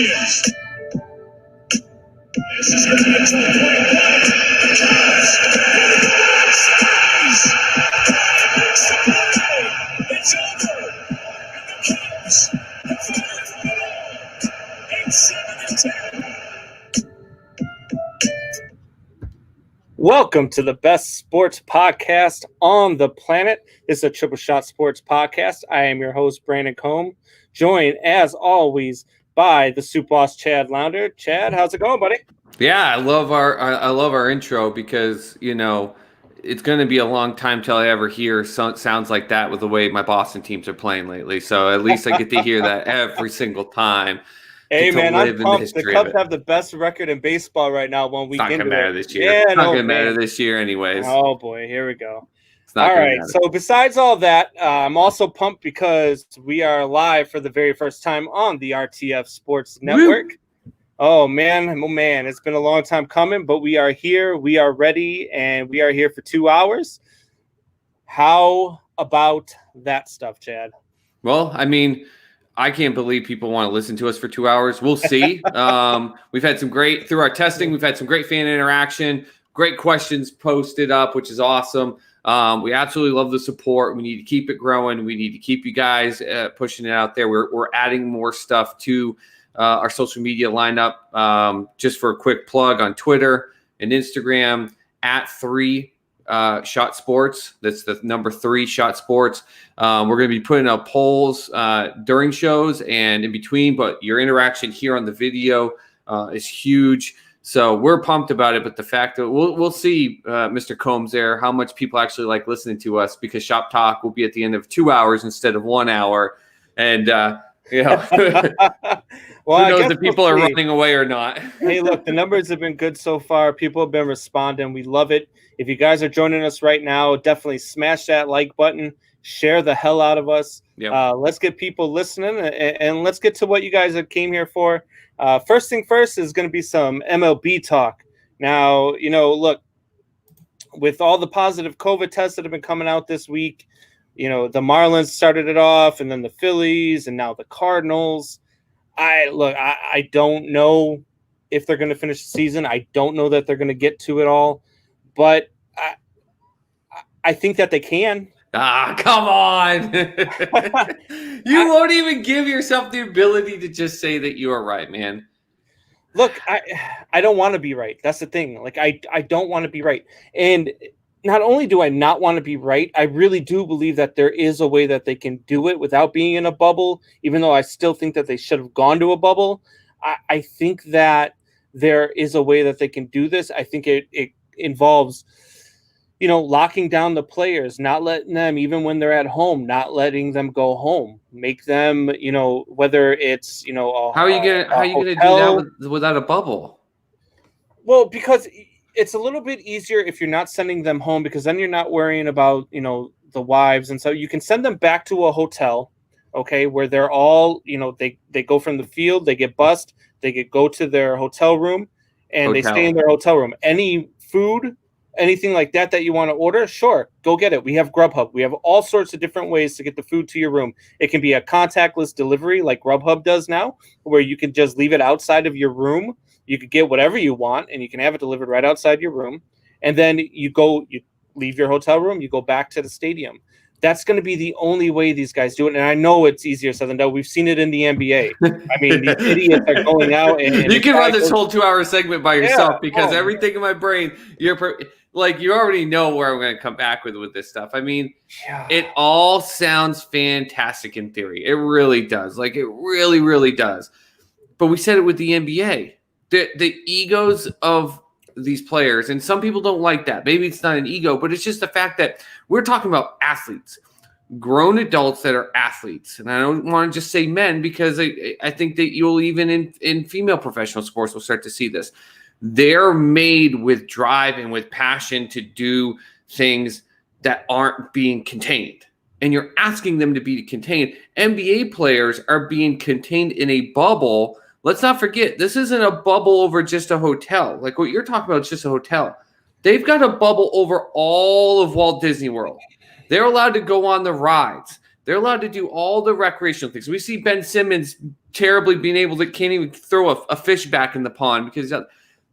This is going to be a 12-point play. It's over. And the Cubs have fired from it all. 8-7-10. Welcome to the best sports podcast on the planet. This is a Triple Shot Sports Podcast. I am your host, Brandon Combe, joined as always by the Soup Boss Chad Lounder. Chad, how's it going, buddy? Yeah, I love our intro because, you know, it's going to be a long time till I ever hear sounds like that with the way my Boston teams are playing lately. So at least I get to hear that every single time. Hey, man, I'm pumped. The Cubs have the best record in baseball right now. One week into it. It's not going to matter this year. Yeah, it's not going to matter this year anyways. Oh, boy. Here we go. All right. So besides all that, I'm also pumped because we are live for the very first time on the RTF Sports Network. Woo! Oh, man. It's been a long time coming, but we are here. We are ready, and we are here for 2 hours. How about that stuff, Chad? Well, I mean, I can't believe people want to listen to us for 2 hours. We'll see. We've had through our testing, we've had some great fan interaction, great questions posted up, which is awesome. We absolutely love the support. We need to keep it growing. We need to keep you guys pushing it out there. We're adding more stuff to our social media lineup. Just for a quick plug on Twitter and Instagram at 3 Shot Sports. That's the number 3 Shot Sports. We're going to be putting up polls during shows and in between, but your interaction here on the video is huge. So we're pumped about it, but the fact that we'll see, Mr. Combs there, how much people actually like listening to us, because Shop Talk will be at the end of 2 hours instead of 1 hour. And, well, who knows if people are running away or not. Hey, look, the numbers have been good so far. People have been responding. We love it. If you guys are joining us right now, definitely smash that like button. Share the hell out of us. Yep. Let's get people listening, and let's get to what you guys came here for. First thing first is going to be some MLB talk. Now, look, with all the positive COVID tests that have been coming out this week, the Marlins started it off, and then the Phillies, and now the Cardinals. I don't know if they're going to finish the season. I don't know that they're going to get to it all, but I think that they can. Come on. You won't even give yourself the ability to just say that you are right, man. Look, I don't want to be right. That's the thing. Like, I don't want to be right. And not only do I not want to be right, I really do believe that there is a way that they can do it without being in a bubble, even though I still think that they should have gone to a bubble. I think that there is a way that they can do this. I think it involves locking down the players, not letting them, even when they're at home, not letting them go home. Make them, whether it's, how are you gonna do that without a bubble? Well, because it's a little bit easier if you're not sending them home, because then you're not worrying about, the wives. And so you can send them back to a hotel, okay, where they're all, they go from the field, they get bussed, go to their hotel room, and they stay in their hotel room. Any food, anything like that you want to order, sure, go get it. We have Grubhub. We have all sorts of different ways to get the food to your room. It can be a contactless delivery like Grubhub does now, where you can just leave it outside of your room. You could get whatever you want, and you can have it delivered right outside your room. And then you leave your hotel room, you go back to the stadium. That's going to be the only way these guys do it. And I know it's easier said than done. We've seen it in the NBA. I mean, these idiots are going out. And you can run this whole 2 hour segment by yourself, because everything in my brain, you already know where I'm going to come back with this stuff. I mean, It all sounds fantastic in theory. It really does. Like, it really, really does. But we said it with the NBA. The egos of these players, and some people don't like that. Maybe it's not an ego, but it's just the fact that we're talking about athletes, grown adults that are athletes. And I don't want to just say men, because I think that you'll even in female professional sports will start to see this. They're made with drive and with passion to do things that aren't being contained. And you're asking them to be contained. NBA players are being contained in a bubble. Let's not forget, this isn't a bubble over just a hotel. Like what you're talking about is just a hotel. They've got a bubble over all of Walt Disney World. They're allowed to go on the rides. They're allowed to do all the recreational things. We see Ben Simmons terribly being able to can't even throw a fish back in the pond because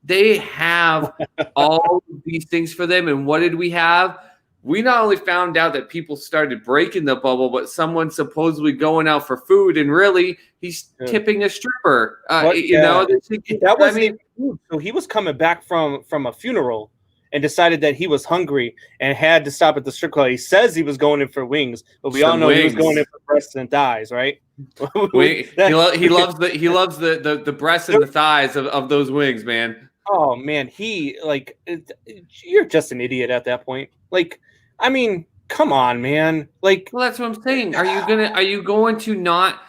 they have all of these things for them. And what did we have? We not only found out that people started breaking the bubble, but someone supposedly going out for food, and really he's tipping a stripper. That wasn't food. So he was coming back from a funeral and decided that he was hungry and had to stop at the strip club. He says he was going in for wings, but we all know he was going in for breasts and thighs, right? He loves the breasts and the thighs of those wings, man. Oh man, you're just an idiot at that point. Like, I mean, come on, man. Like, well, that's what I'm saying. Are you going to not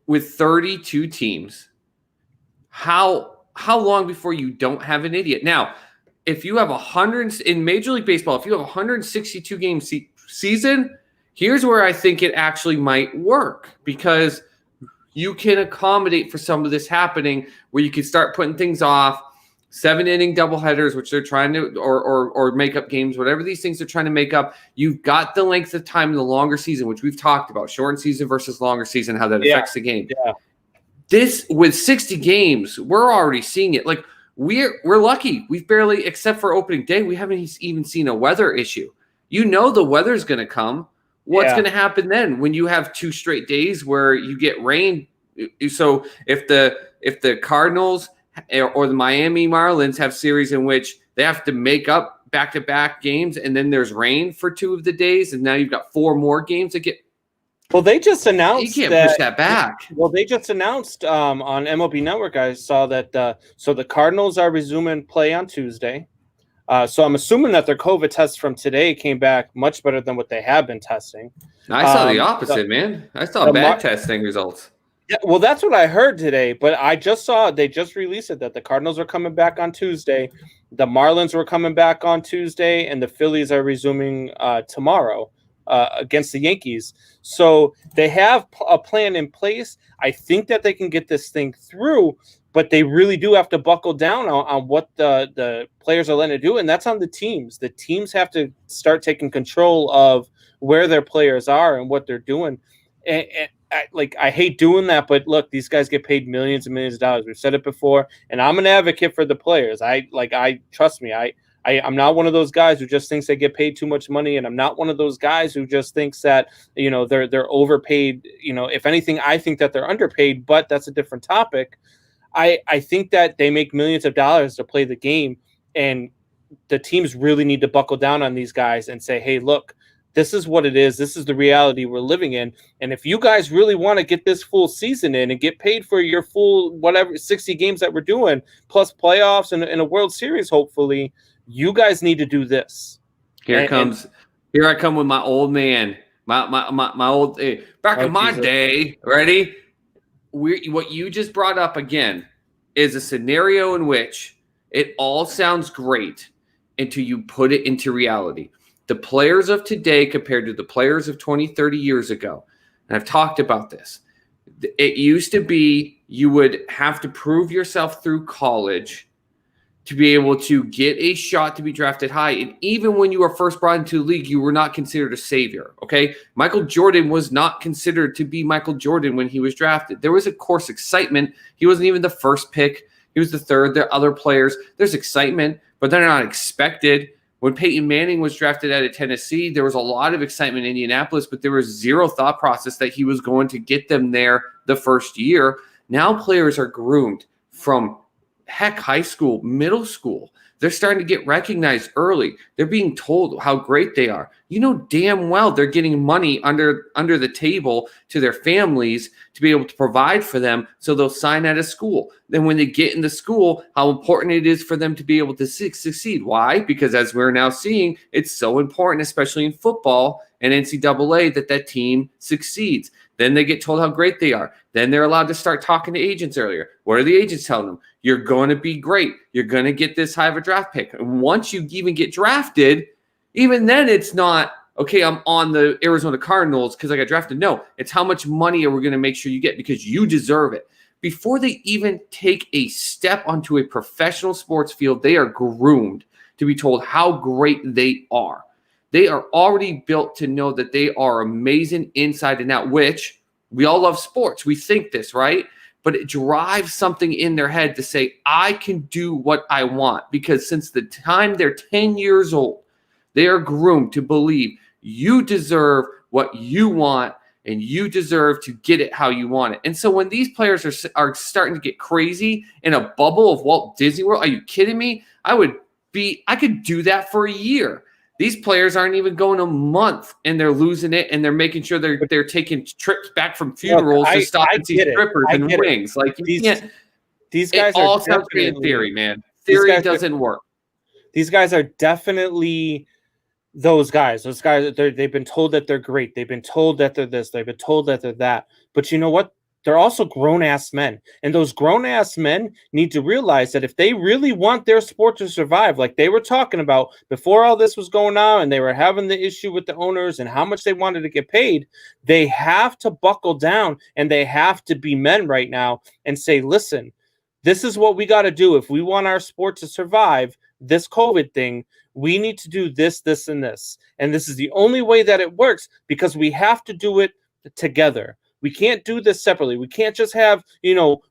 with 32 teams? How long before you don't have an idiot? Now, if you have 100 in Major League Baseball, if you have 162 game season, here's where I think it actually might work, because you can accommodate for some of this happening where you can start putting things off. 7-inning doubleheaders, which they're trying to, or make up games, whatever these things they're trying to make up. You've got the length of time in the longer season, which we've talked about, shortened season versus longer season, how that affects the game. Yeah. This with 60 games, we're already seeing it. Like we're lucky. We've barely, except for opening day, we haven't even seen a weather issue. You know the weather's going to come. What's going to happen then when you have 2 straight days where you get rain? So if the Cardinals or the Miami Marlins have series in which they have to make up back-to-back games, and then there's rain for 2 of the days, and now you've got 4 more games that get. Well, they just announced you can't push that back. Well, they just announced on MLB Network. I saw that. So the Cardinals are resuming play on Tuesday. So I'm assuming that their COVID tests from today came back much better than what they have been testing. I saw the opposite, man. I saw bad testing results. Yeah, well, that's what I heard today, but I just saw they just released it that the Cardinals are coming back on Tuesday, the Marlins were coming back on Tuesday, and the Phillies are resuming tomorrow against the Yankees. So they have a plan in place. I think that they can get this thing through, but they really do have to buckle down on what the players are letting it do, and that's on the teams. The teams have to start taking control of where their players are and what they're doing. And I hate doing that, but look, these guys get paid millions and millions of dollars. We've said it before, and I'm an advocate for the players. I trust me. I'm not one of those guys who just thinks they get paid too much money, and I'm not one of those guys who just thinks that they're overpaid. If anything, I think that they're underpaid, but that's a different topic. I think that they make millions of dollars to play the game, and the teams really need to buckle down on these guys and say, hey, look, this is what it is. This is the reality we're living in. And if you guys really want to get this full season in and get paid for your full, 60 games that we're doing, plus playoffs and a World Series, hopefully, you guys need to do this. Here I come with my old man, my old, back in my day, ready? What you just brought up again is a scenario in which it all sounds great until you put it into reality. The players of today compared to the players of 20, 30 years ago, and I've talked about this, it used to be you would have to prove yourself through college to be able to get a shot to be drafted high. And even when you were first brought into the league, you were not considered a savior, okay? Michael Jordan was not considered to be Michael Jordan when he was drafted. There was, of course, excitement. He wasn't even the first pick. He was the third. There are other players. There's excitement, but they're not expected. When Peyton Manning was drafted out of Tennessee, there was a lot of excitement in Indianapolis, but there was zero thought process that he was going to get them there the first year. Now players are groomed from high school, middle school. They're starting to get recognized early. They're being told how great they are. You know damn well they're getting money under the table to their families to be able to provide for them, so they'll sign out of school. Then when they get into school, how important it is for them to be able to succeed. Why? Because as we're now seeing, it's so important, especially in football and NCAA, that team succeeds. Then they get told how great they are. Then they're allowed to start talking to agents earlier. What are the agents telling them? You're going to be great. You're going to get this high of a draft pick. And once you even get drafted, even then it's not, okay, I'm on the Arizona Cardinals because I got drafted. No, it's how much money are we going to make sure you get because you deserve it. Before they even take a step onto a professional sports field, they are groomed to be told how great they are. They are already built to know that they are amazing inside and out, which we all love sports. We think this, right? but it drives something in their head to say, I can do what I want. Because since the time they're 10 years old, they are groomed to believe you deserve what you want and you deserve to get it how you want it. And so when these players are starting to get crazy in a bubble of Walt Disney World, are you kidding me? I could do that for a year. These players aren't even going a month, and they're losing it, and they're making sure they're taking trips back from funerals to stop and see strippers and wings. Like, you can't. These guys it all sounds great in theory, man. Theory doesn't work. These guys are definitely those guys. Those guys, they've been told that they're great. They've been told that they're this. They've been told that they're that. But you know what? They're also grown-ass men. And those grown-ass men need to realize that if they really want their sport to survive, like they were talking about before all this was going on and they were having the issue with the owners and how much they wanted to get paid, they have to buckle down and they have to be men right now and say, listen, this is what we got to do. If we want our sport to survive this COVID thing, we need to do this, this, and this. And this is the only way that it works because we have to do it together. We can't do this separately. We can't just have,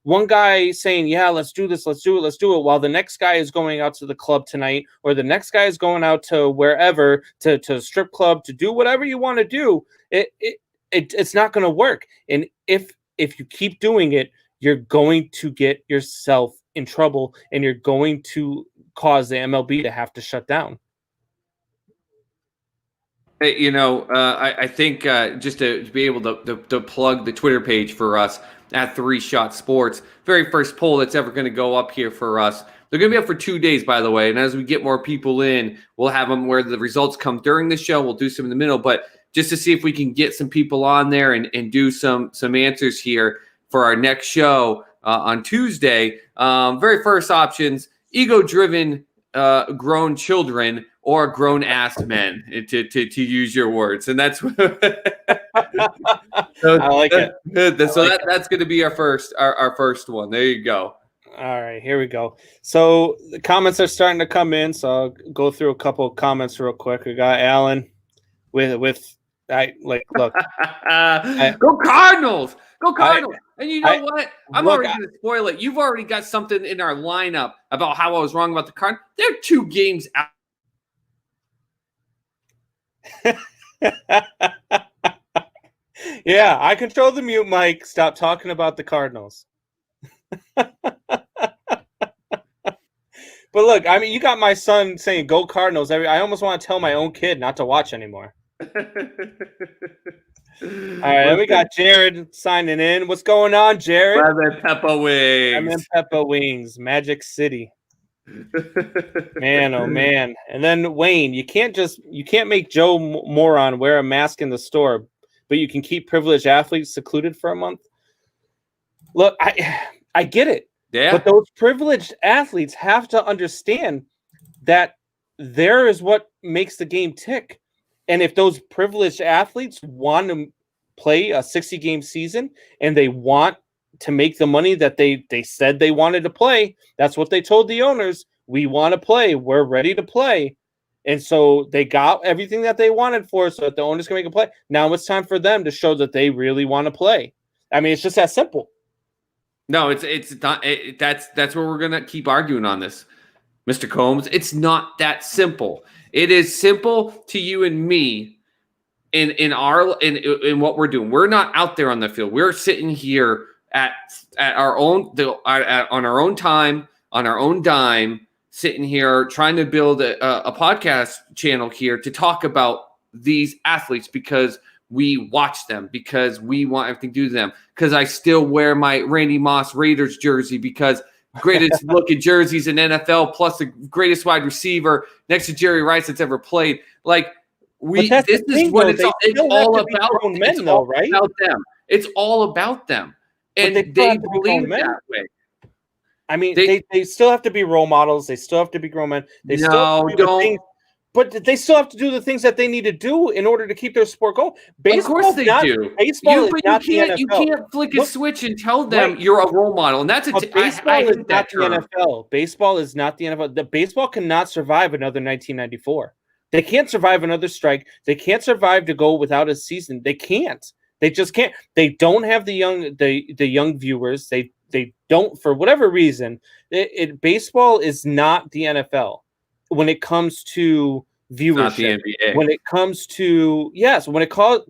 one guy saying, yeah, let's do this, let's do it, while the next guy is going out to the club tonight, or the next guy is going out to wherever, to strip club, to do whatever you want to do. It's not going to work. And if you keep doing it, you're going to get yourself in trouble, and you're going to cause the MLB to have to shut down. I think just to be able to plug the Twitter page for us at 3 Shot Sports, very first poll that's ever going to go up here for us. They're going to be up for 2 days, by the way. And as we get more people in, we'll have them where the results come during the show. We'll do some in the middle, but just to see if we can get some people on there and do some answers here for our next show on Tuesday. Very first options: ego-driven grown children or grown-ass men, to use your words. And that's what I like it. That's going to be our first one. There you go. All right, here we go. So the comments are starting to come in, so I'll go through a couple of comments real quick. We got Alan look. Go Cardinals! Go Cardinals! And you know what? I'm already going to spoil it. You've already got something in our lineup about how I was wrong about the Cardinals. They're 2 games out. Yeah, I control the mute mic. Stop talking about the Cardinals. But look, I mean, you got my son saying "Go Cardinals." I almost want to tell my own kid not to watch anymore. All right, then we got Jared signing in. What's going on, Jared? I'm in Peppa Wings. I'm in Peppa Wings, Magic City. Man, oh man. And then Wayne, you can't make Joe Moron wear a mask in the store, but you can keep privileged athletes secluded for a month. Look, I get it. Yeah. But those privileged athletes have to understand that there is what makes the game tick. And if those privileged athletes want to play a 60-game season and they want to make the money that they said they wanted to play, that's what they told the owners. We want to play. We're ready to play. And so they got everything that they wanted for it so that the owners can make a play. Now it's time for them to show that they really want to play. I mean, it's just that simple. No, it's not. That's where we're going to keep arguing on this, Mr. Combs. It's not that simple. It is simple to you and me in what we're doing. We're not out there on the field. We're sitting here at our own on our own time, on our own dime, sitting here trying to build a podcast channel here to talk about these athletes because we watch them, because we want everything to do to them, because I still wear my Randy Moss Raiders jersey because greatest looking jerseys in NFL, plus the greatest wide receiver next to Jerry Rice that's ever played. Like this is what it's all about. It's all about them. It's all about them, and they believe that way. I mean, they still have to be role models. They still have to be grown men. They still don't. But they still have to do the things that they need to do in order to keep their sport going. Baseball, of course they do. Baseball is not the NFL. You can't flick a switch and tell them you're a role model. And that's baseball is not the NFL. Baseball is not the NFL. The baseball cannot survive another 1994. They can't survive another strike. They can't survive to go without a season. They can't. They just can't. They don't have the young viewers. they don't, for whatever reason, baseball is not the NFL when it comes to viewership. Not the NBA. When it comes to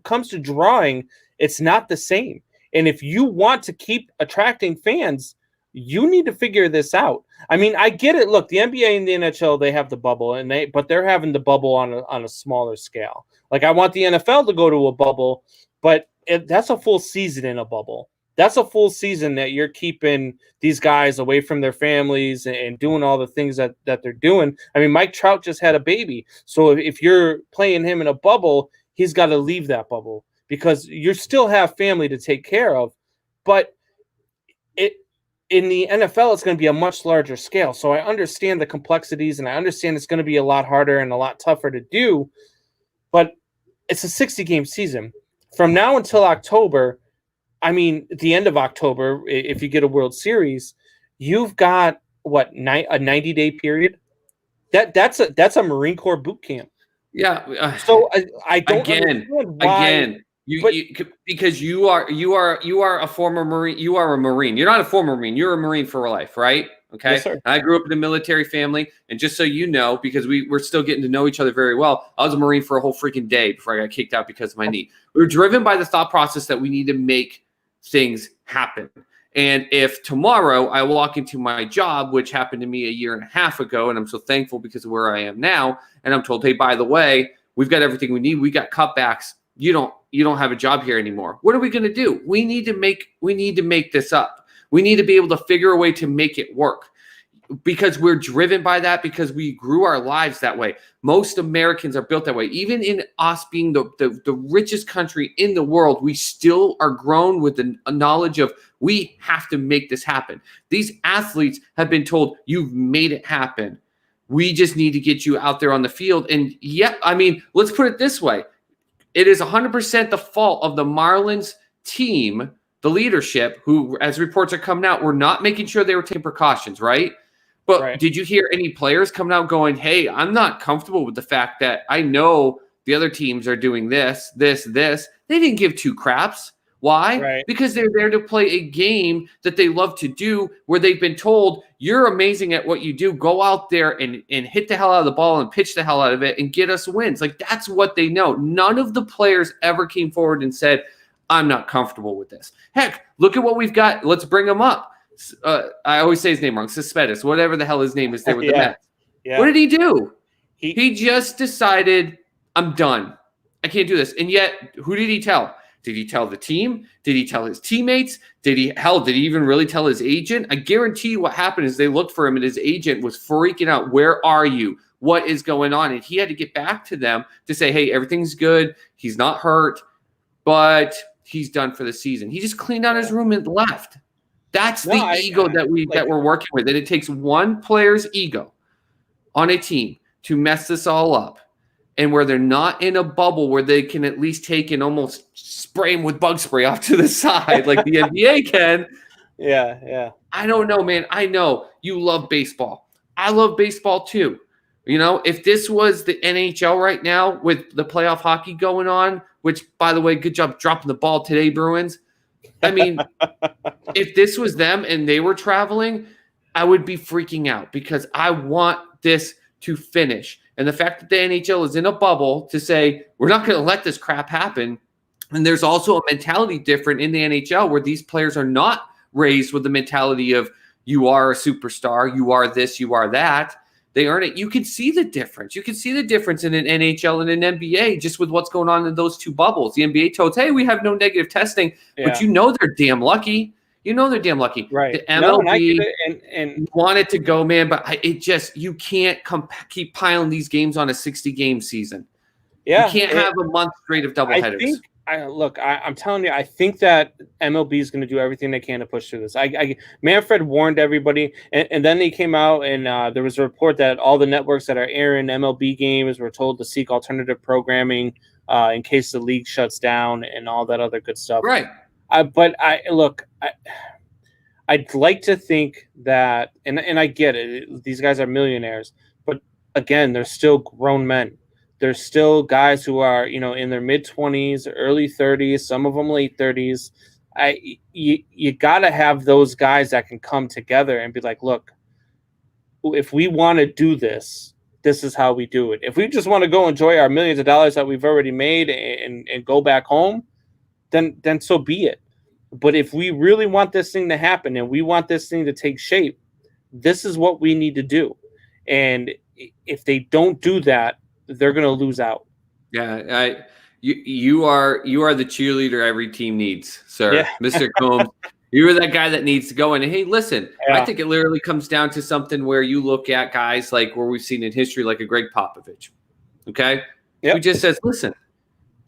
comes to drawing, it's not the same. And if you want to keep attracting fans, you need to figure this out. I mean, I get it. Look, the NBA and the NHL, they have the bubble, but they're having the bubble on a smaller scale. Like, I want the NFL to go to a bubble, but that's a full season in a bubble. That's a full season that you're keeping these guys away from their families and doing all the things that they're doing. I mean, Mike Trout just had a baby. So if you're playing him in a bubble, he's got to leave that bubble because you still have family to take care of. But in the NFL, it's going to be a much larger scale. So I understand the complexities, and I understand it's going to be a lot harder and a lot tougher to do. But it's a 60-game season. From now until October, I mean, at the end of October, if you get a World Series, you've got, a 90-day period? That's a Marine Corps boot camp. Yeah. So I don't understand why. Because you are a former Marine. You are a Marine. You're not a former Marine. You're a Marine for life, right? Okay. Yes, sir. I grew up in a military family, and just so you know, because we're still getting to know each other very well, I was a Marine for a whole freaking day before I got kicked out because of my knee. We were driven by the thought process that we need to make things happen. And if tomorrow I walk into my job, which happened to me a year and a half ago, and I'm so thankful because of where I am now, and I'm told, hey, by the way, we've got everything we need. We got cutbacks. You don't have a job here anymore. What are we going to do? We need to make this up. We need to be able to figure a way to make it work because we're driven by that, because we grew our lives that way. Most Americans are built that way. Even in us being the richest country in the world, we still are grown with the knowledge of we have to make this happen. These athletes have been told, you've made it happen. We just need to get you out there on the field. And yeah, I mean, let's put it this way. It is 100% the fault of the Marlins team, the leadership, who, as reports are coming out, were not making sure they were taking precautions, right? But Did you hear any players coming out going, hey, I'm not comfortable with the fact that I know the other teams are doing this. They didn't give two craps. Why? Right. Because they're there to play a game that they love to do, where they've been told, you're amazing at what you do. Go out there and hit the hell out of the ball and pitch the hell out of it and get us wins. Like, that's what they know. None of the players ever came forward and said, I'm not comfortable with this. Heck, look at what we've got. Let's bring him up. I always say his name wrong. Cespedes, whatever the hell his name is there with the Mets. Yeah. What did he do? He just decided, I'm done. I can't do this. And yet, who did he tell? Did he tell the team? Did he tell his teammates? Did he even really tell his agent? I guarantee you what happened is they looked for him and his agent was freaking out. Where are you? What is going on? And he had to get back to them to say, hey, everything's good. He's not hurt, but he's done for the season. He just cleaned out his room and left. That's the ego that we're working with. And it takes one player's ego on a team to mess this all up. And where they're not in a bubble where they can at least take and almost spray them with bug spray off to the side like the NBA can. Yeah. I don't know, man. I know you love baseball. I love baseball too. You know, if this was the NHL right now with the playoff hockey going on, which, by the way, good job dropping the ball today, Bruins. I mean, if this was them and they were traveling, I would be freaking out because I want this to finish. And the fact that the NHL is in a bubble to say, we're not going to let this crap happen. And there's also a mentality different in the NHL where these players are not raised with the mentality of you are a superstar, you are this, you are that. They earn it. You can see the difference. You can see the difference in an NHL and an NBA just with what's going on in those two bubbles. The NBA told, hey, we have no negative testing, but you know they're damn lucky. You know they're damn lucky. Right. The MLB and wanted to go, man, but you can't keep piling these games on a 60-game season. Yeah. You can't have a month straight of doubleheaders. I'm telling you, I think that MLB is going to do everything they can to push through this. Manfred warned everybody, and then he came out and there was a report that all the networks that are airing MLB games were told to seek alternative programming in case the league shuts down and all that other good stuff. Right. I'd like to think that, and I get it, these guys are millionaires, but again, they're still grown men. There's still guys who are, in their mid-20s, early 30s, some of them late 30s. you got to have those guys that can come together and be like, look, if we want to do this, this is how we do it. If we just want to go enjoy our millions of dollars that we've already made and go back home, then so be it. But if we really want this thing to happen and we want this thing to take shape, this is what we need to do. And if they don't do that, they're going to lose out. Yeah, you are the cheerleader every team needs, sir. Yeah. Mr. Combs, you're that guy that needs to go in. And hey, listen, I think it literally comes down to something where you look at guys like where we've seen in history, like a Greg Popovich, okay? Who just says, listen,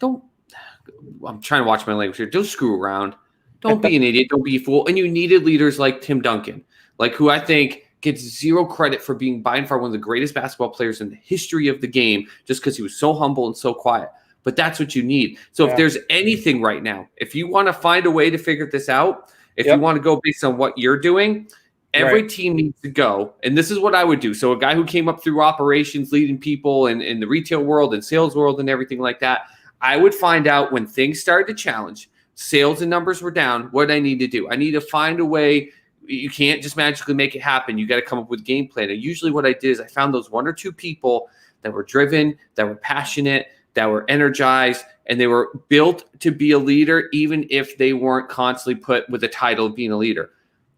I'm trying to watch my language here. Don't screw around. Don't be an idiot. Don't be a fool. And you needed leaders like Tim Duncan, like who I think gets zero credit for being by and far one of the greatest basketball players in the history of the game just because he was so humble and so quiet. But that's what you need. So if there's anything right now, if you want to find a way to figure this out, if you want to go based on what you're doing, every team needs to go. And this is what I would do. So a guy who came up through operations, leading people in the retail world and sales world and everything like that, I would find out when things started to challenge, sales and numbers were down, what I need to do. I need to find a way. You can't just magically make it happen. You got to come up with a game plan. And usually what I did is I found those one or two people that were driven, that were passionate, that were energized, and they were built to be a leader, even if they weren't constantly put with the title of being a leader.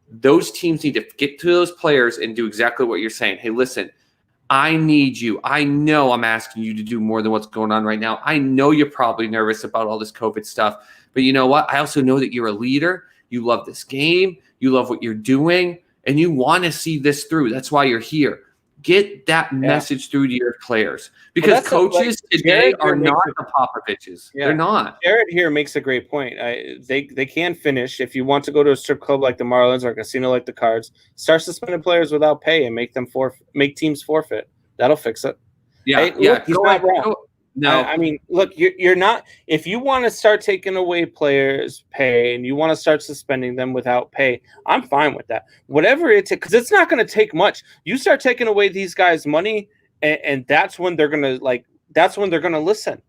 Those teams need to get to those players and do exactly what you're saying. Hey, listen, I need you. I know I'm asking you to do more than what's going on right now. I know you're probably nervous about all this COVID stuff, but you know what? I also know that you're a leader. You love this game. You love what you're doing, and you want to see this through. That's why you're here. Get that message through to your players, because coaches today are not the Popoviches. They're not. Jared here makes a great point. They can finish. If you want to go to a strip club like the Marlins or a casino like the Cards, start suspending players without pay and make teams forfeit. That'll fix it. Yeah, look, he's not wrong. No, I mean, look, you're not. If you want to start taking away players' pay and you want to start suspending them without pay, I'm fine with that. Whatever it takes, because it's not going to take much. You start taking away these guys' money, and that's when they're gonna That's when they're gonna listen.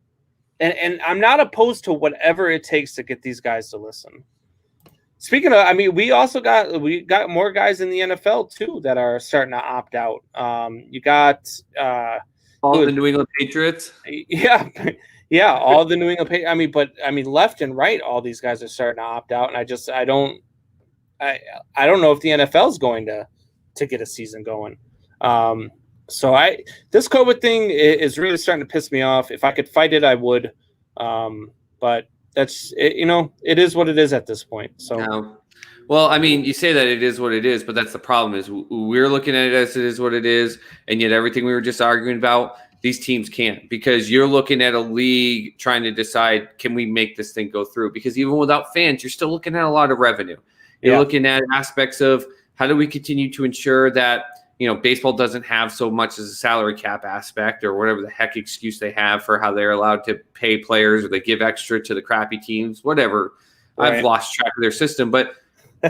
And I'm not opposed to whatever it takes to get these guys to listen. Speaking of, I mean, we got more guys in the NFL too that are starting to opt out. You got. All the New England Patriots. Yeah, all the New England Patriots. I mean, left and right, all these guys are starting to opt out, and I don't know if the NFL is going to get a season going. So this COVID thing is really starting to piss me off. If I could fight it, I would. But that's it, it is what it is at this point. So. No. Well, I mean, you say that it is what it is, but that's the problem is we're looking at it as it is what it is, and yet everything we were just arguing about, these teams can't, because you're looking at a league trying to decide, can we make this thing go through? Because even without fans, you're still looking at a lot of revenue. You're looking at aspects of how do we continue to ensure that, baseball doesn't have so much as a salary cap aspect or whatever the heck excuse they have for how they're allowed to pay players or they give extra to the crappy teams, whatever. Right. I've lost track of their system, but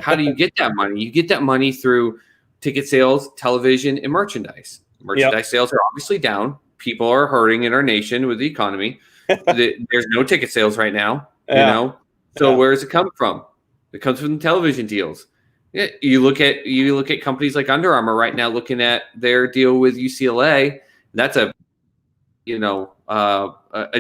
how do you get that money? You get that money through ticket sales, television, and merchandise. Merchandise sales are obviously down. People are hurting in our nation with the economy. There's no ticket sales right now, So where does it come from? It comes from the television deals. Yeah, you look at companies like Under Armour right now, looking at their deal with UCLA. That's a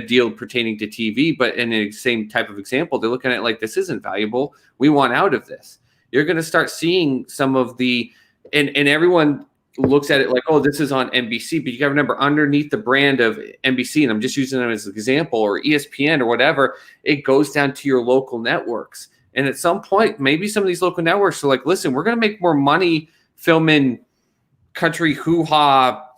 deal pertaining to TV, but in the same type of example, they're looking at like, this isn't valuable. We want out of this. You're going to start seeing some of the, and everyone looks at it like, oh, this is on NBC, but you got to remember underneath the brand of NBC, and I'm just using them as an example, or ESPN or whatever, it goes down to your local networks. And at some point, maybe some of these local networks are like, listen, we're going to make more money filming country hoo-ha,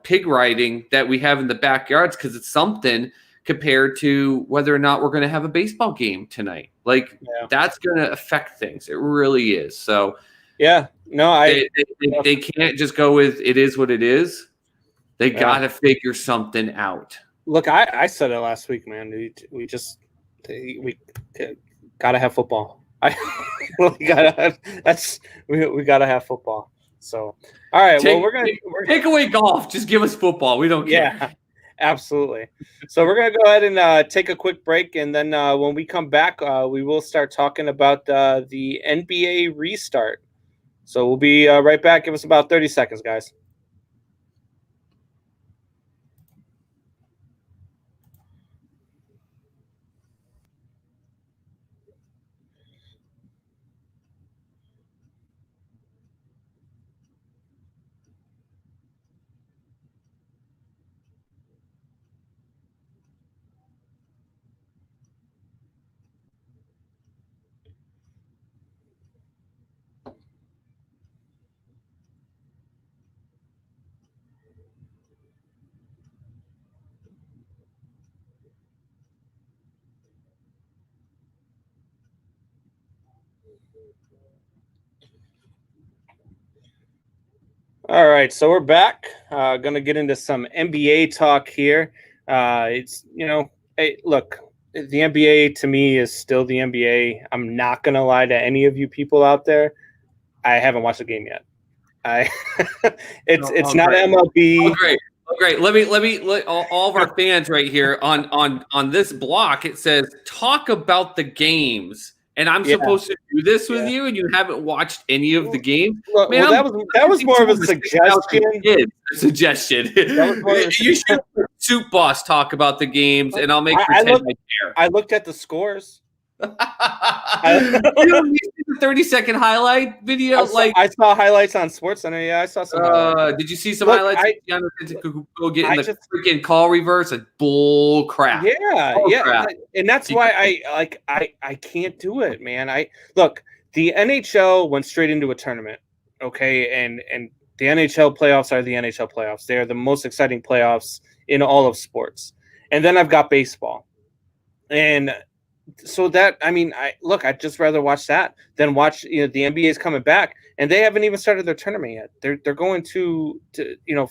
pig riding that we have in the backyards because it's something compared to whether or not we're going to have a baseball game tonight. That's going to affect things. It really is. So, they can't just go with it is what it is. They got to figure something out. Look, I said it last week, man. We got to have football. We got to have football. So, all right. We're gonna take away golf. Just give us football. We don't care. Yeah. Absolutely. So we're going to go ahead and take a quick break. And then when we come back, we will start talking about the NBA restart. So we'll be right back. Give us about 30 seconds, guys. All right, so we're back. Going to get into some NBA talk here. It's, hey, look, the NBA to me is still the NBA. I'm not going to lie to any of you people out there. I haven't watched the game yet. It's not great. MLB. Oh, great. Oh, great. Let me all of our fans right here on this block. It says talk about the games. And I'm supposed to do this with you, and you haven't watched any of the games. Look, Man, that was more of a suggestion. That was more of a you should Soup Boss talk about the games, and I'll make pretend I care. I looked at the scores. You know, you see the 30-second highlight video? I saw highlights on SportsCenter. Yeah, I saw some. Did you see some highlights? Go get in the freaking call reverse. It's bull crap. Yeah, crap. And that's why I can't do it, man. Look, the NHL went straight into a tournament, okay, and the NHL playoffs are the NHL playoffs. They are the most exciting playoffs in all of sports. And then I've got baseball, and so that, I'd just rather watch that than watch, the NBA is coming back, and they haven't even started their tournament yet. They're going to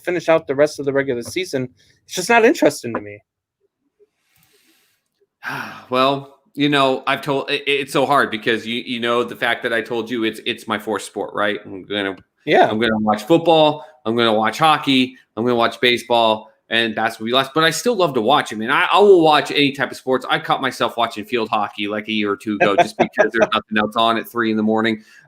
finish out the rest of the regular season. It's just not interesting to me. Well, I've told it's so hard because the fact that I told you it's my fourth sport, right? I'm gonna watch football. I'm gonna watch hockey. I'm gonna watch baseball. And basketball will be less, but I still love to watch. I mean, I will watch any type of sports. I caught myself watching field hockey like a year or two ago just because there's nothing else on at 3 a.m.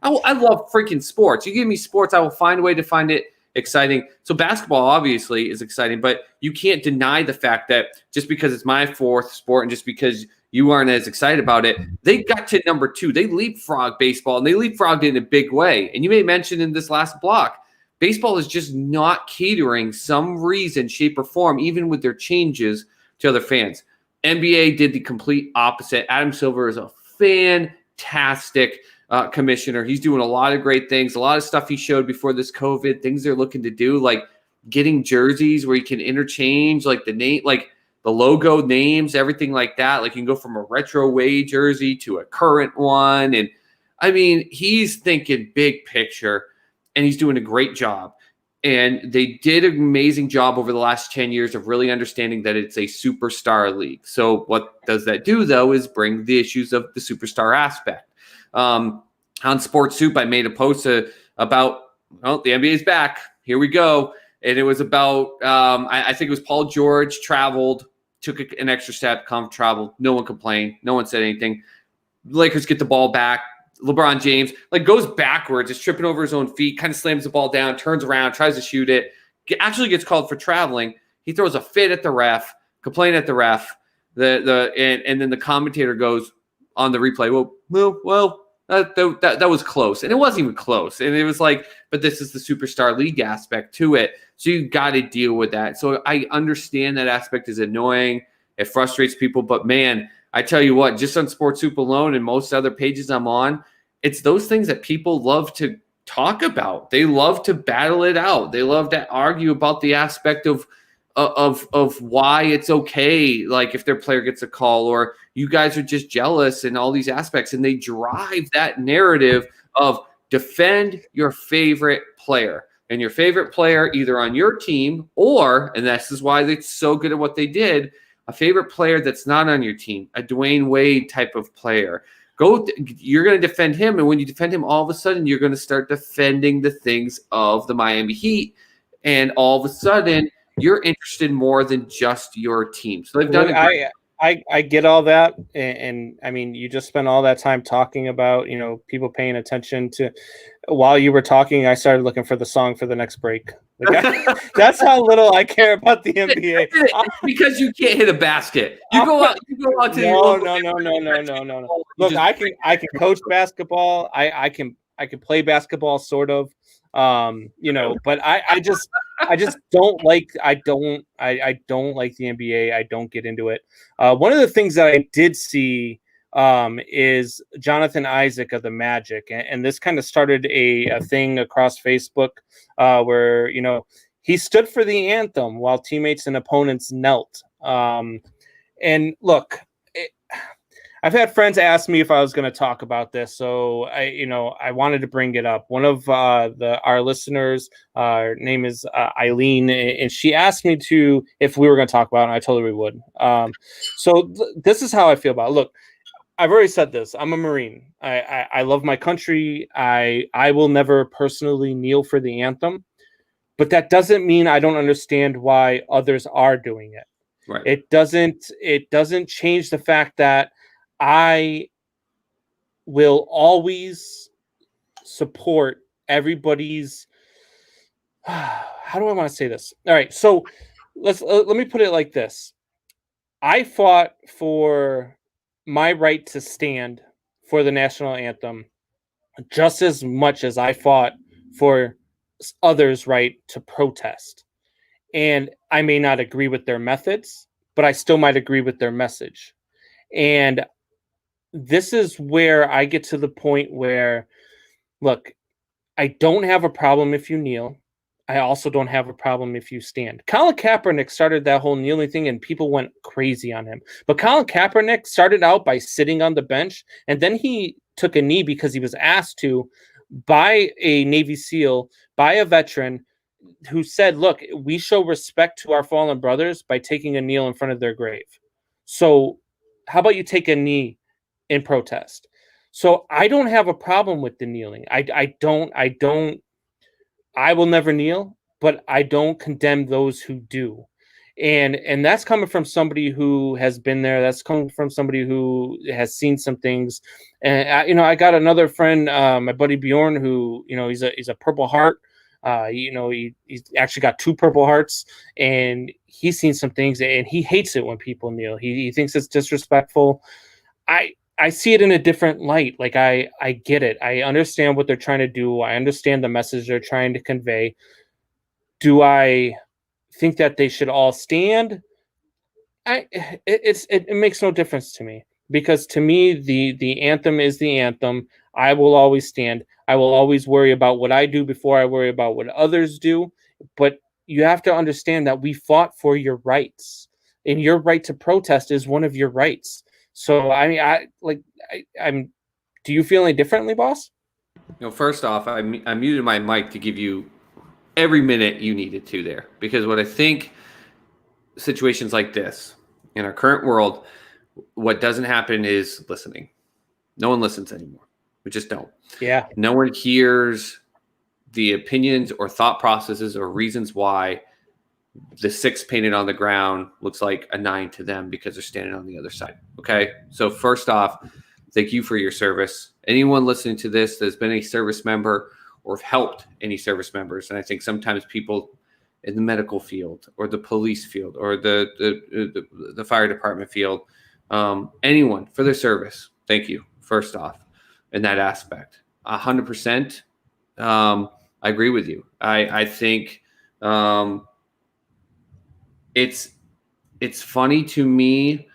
I love freaking sports. You give me sports, I will find a way to find it exciting. So basketball obviously is exciting, but you can't deny the fact that just because it's my fourth sport and just because you aren't as excited about it, they got to number 2. They leapfrogged baseball, and they leapfrogged it in a big way. And you may mention in this last block, baseball is just not catering some reason, shape, or form, even with their changes, to other fans. NBA did the complete opposite. Adam Silver is a fantastic commissioner. He's doing a lot of great things, a lot of stuff he showed before this COVID, things they're looking to do, like getting jerseys where you can interchange like the name, like the logo names, everything like that. Like you can go from a retro Wade jersey to a current one. And I mean, he's thinking big picture. And he's doing a great job. And they did an amazing job over the last 10 years of really understanding that it's a superstar league. So what does that do, though, is bring the issues of the superstar aspect. On Sports Soup, I made a post about, the NBA is back. Here we go. And it was about, I think it was Paul George traveled, took an extra step, traveled. No one complained. No one said anything. Lakers get the ball back. LeBron James goes backwards, is tripping over his own feet, kind of slams the ball down, turns around, tries to shoot it, actually gets called for traveling. He throws a fit at the ref, complaint at the ref. And then the commentator goes on the replay, well, that was close, and it wasn't even close. And it was but this is the superstar league aspect to it, so you got to deal with that. So I understand that aspect is annoying, it frustrates people, but man, I tell you what, just on Sports Soup alone and most other pages I'm on, it's those things that people love to talk about. They love to battle it out. They love to argue about the aspect of why it's okay, like if their player gets a call, or you guys are just jealous and all these aspects. And they drive that narrative of defend your favorite player. And your favorite player either on your team or, and this is why they're so good at what they did, a favorite player that's not on your team, a Dwayne Wade type of player. You're going to defend him, and when you defend him, all of a sudden you're going to start defending the things of the Miami Heat, and all of a sudden you're interested more than just your team. So they've done it. I get all that, and I mean, you just spent all that time talking about, people paying attention to. While you were talking, I started looking for the song for the next break. That's how little I care about the NBA. Because you can't hit a basket. You go out to no. Look, I can coach basketball. I can play basketball sort of. But I just don't like I don't like the NBA. I don't get into it. One of the things that I did see is Jonathan Isaac of the Magic, and this kind of started a thing across Facebook where he stood for the anthem while teammates and opponents knelt. And look, I've had friends ask me if I was going to talk about this, so I wanted to bring it up. One of our listeners, her name is Eileen, and she asked me if we were going to talk about it, and I told her we would. So this is how I feel about it. Look, I've already said this. I'm a Marine. I love my country. I will never personally kneel for the anthem, but that doesn't mean I don't understand why others are doing it. Right. It doesn't change the fact that I will always support everybody's. How do I want to say this? All right, so let me put it like this. I fought for my right to stand for the national anthem just as much as I fought for others' right to protest. And I may not agree with their methods, but I still might agree with their message. And this is where I get to the point where, look, I don't have a problem if you kneel. I also don't have a problem if you stand. Colin Kaepernick started that whole kneeling thing, and people went crazy on him. But Colin Kaepernick started out by sitting on the bench, and then he took a knee because he was asked to by a Navy SEAL, by a veteran, who said, look, we show respect to our fallen brothers by taking a kneel in front of their grave. So how about you take a knee in protest? So I don't have a problem with the kneeling. I will never kneel, but I don't condemn those who do. And that's coming from somebody who has been there. That's coming from somebody who has seen some things. And I got another friend, my buddy Bjorn, who he's a Purple Heart. He's actually got 2 Purple Hearts, and he's seen some things, and he hates it when people kneel. He thinks it's disrespectful. I see it in a different light. Like I get it. I understand what they're trying to do. I understand the message they're trying to convey. Do I think that they should all stand? It makes no difference to me, because to me the anthem is the anthem. I will always stand. I will always worry about what I do before I worry about what others do. But you have to understand that we fought for your rights, and your right to protest is one of your rights. So I mean, I'm. Do you feel any differently, boss? First off, I muted my mic to give you every minute you needed to there, because what I think situations like this in our current world, what doesn't happen is listening. No one listens anymore. We just don't. Yeah. No one hears the opinions or thought processes or reasons why the 6 painted on the ground looks like a 9 to them because they're standing on the other side. Okay. So first off, thank you for your service. Anyone listening to this that's been a service member or have helped any service members. And I think sometimes people in the medical field or the police field or the fire department field, anyone for their service. Thank you. First off, in that aspect, 100%. I agree with you. I think, it's funny to me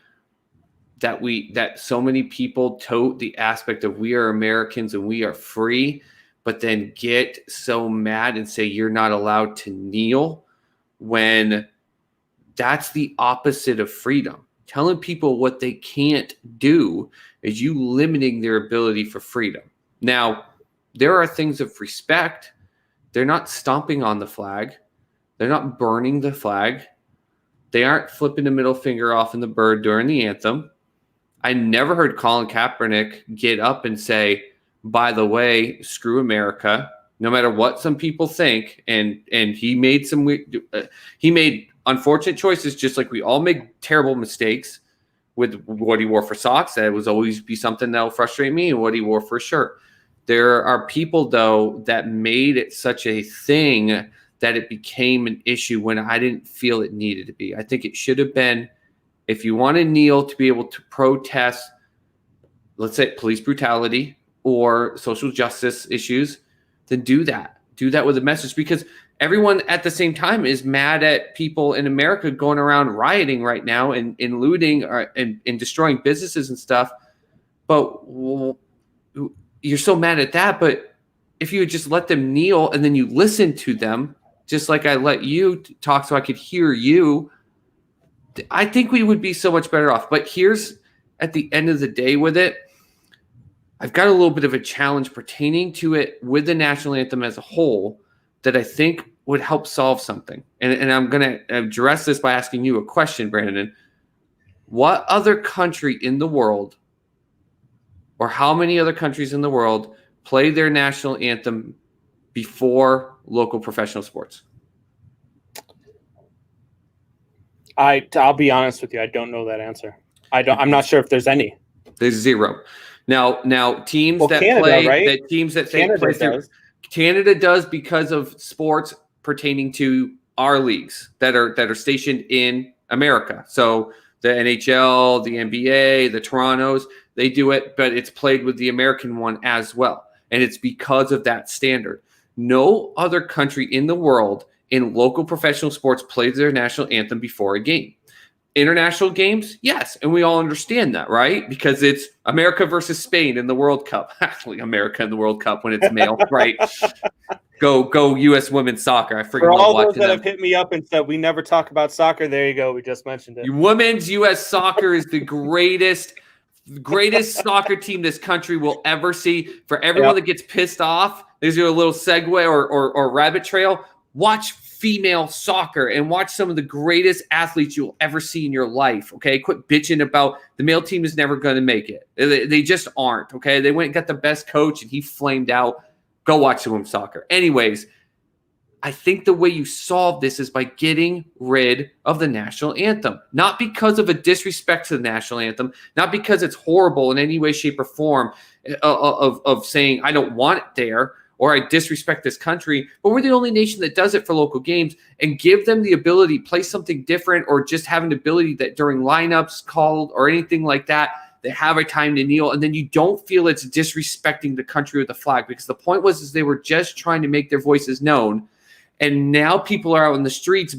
that so many people tote the aspect of we are Americans and we are free, but then get so mad and say you're not allowed to kneel, when that's the opposite of freedom. Telling people what they can't do is you limiting their ability for freedom. Now, there are things of respect. They're not stomping on the flag. They're not burning the flag. They aren't flipping the middle finger off in the bird during the anthem. I never heard Colin Kaepernick get up and say, by the way, screw America, no matter what some people think. And he made unfortunate choices, just like we all make terrible mistakes with what he wore for socks. That was always be something that'll frustrate me, and what he wore for a shirt. There are people, though, that made it such a thing that it became an issue when I didn't feel it needed to be. I think it should have been, if you want to kneel to be able to protest, let's say, police brutality or social justice issues, then do that. Do that with a message, because everyone at the same time is mad at people in America going around rioting right now and looting and destroying businesses and stuff. But you're so mad at that. But if you would just let them kneel and then you listen to them, just like I let you talk so I could hear you, I think we would be so much better off. But here's, at the end of the day with it, I've got a little bit of a challenge pertaining to it with the national anthem as a whole that I think would help solve something. And I'm going to address this by asking you a question, Brandon. What other country in the world, or how many other countries in the world, play their national anthem before local professional sports? I'll be honest with you. I don't know that answer. I'm not sure if there's any. There's zero. Now teams that Canada, play, right? that teams that Canada play through, does. Canada does, because of sports pertaining to our leagues that are stationed in America. So the NHL, the NBA, the Torontos, they do it, but it's played with the American one as well. And it's because of that standard. No other country in the world in local professional sports plays their national anthem before a game. International games, yes, and we all understand that, right? Because it's America versus Spain in the World Cup. Actually, America in the World Cup when it's male, right? Go U.S. women's soccer. I freaking For love all those watching that them. have hit me up and said we never talk about soccer, there you go. We just mentioned it. Women's U.S. soccer is the greatest soccer team this country will ever see. For everyone that gets pissed off, there's your little segue or rabbit trail. Watch female soccer and watch some of the greatest athletes you'll ever see in your life, okay? Quit bitching about the male team is never going to make it. They just aren't, okay? They went and got the best coach and he flamed out. Go watch women's soccer. Anyways, I think the way you solve this is by getting rid of the national anthem. Not because of a disrespect to the national anthem, not because it's horrible in any way, shape, or form of saying I don't want it there, or I disrespect this country, but we're the only nation that does it for local games, and give them the ability to play something different, or just have an ability that during lineups called or anything like that, they have a time to kneel, and then you don't feel it's disrespecting the country with the flag, because the point was they were just trying to make their voices known, and now people are out in the streets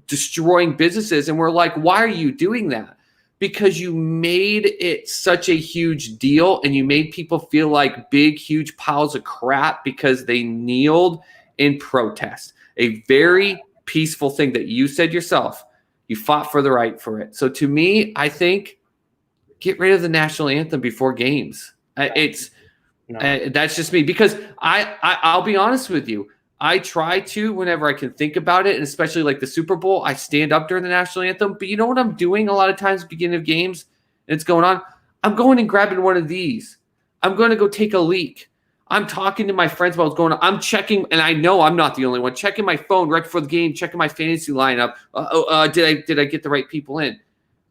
destroying businesses, and we're like, why are you doing that? Because you made it such a huge deal, and you made people feel like big, huge piles of crap because they kneeled in protest. A very peaceful thing that you said yourself. You fought for the right for it. So to me, I think get rid of the national anthem before games. That's just me, because I'll be honest with you. I try to, whenever I can think about it, and especially like the Super Bowl, I stand up during the national anthem. But you know what I'm doing a lot of times at the beginning of games, and it's going on? I'm going and grabbing one of these. I'm going to go take a leak. I'm talking to my friends about what's going on. I'm checking, and I know I'm not the only one, checking my phone right before the game, checking my fantasy lineup. Did I get the right people in?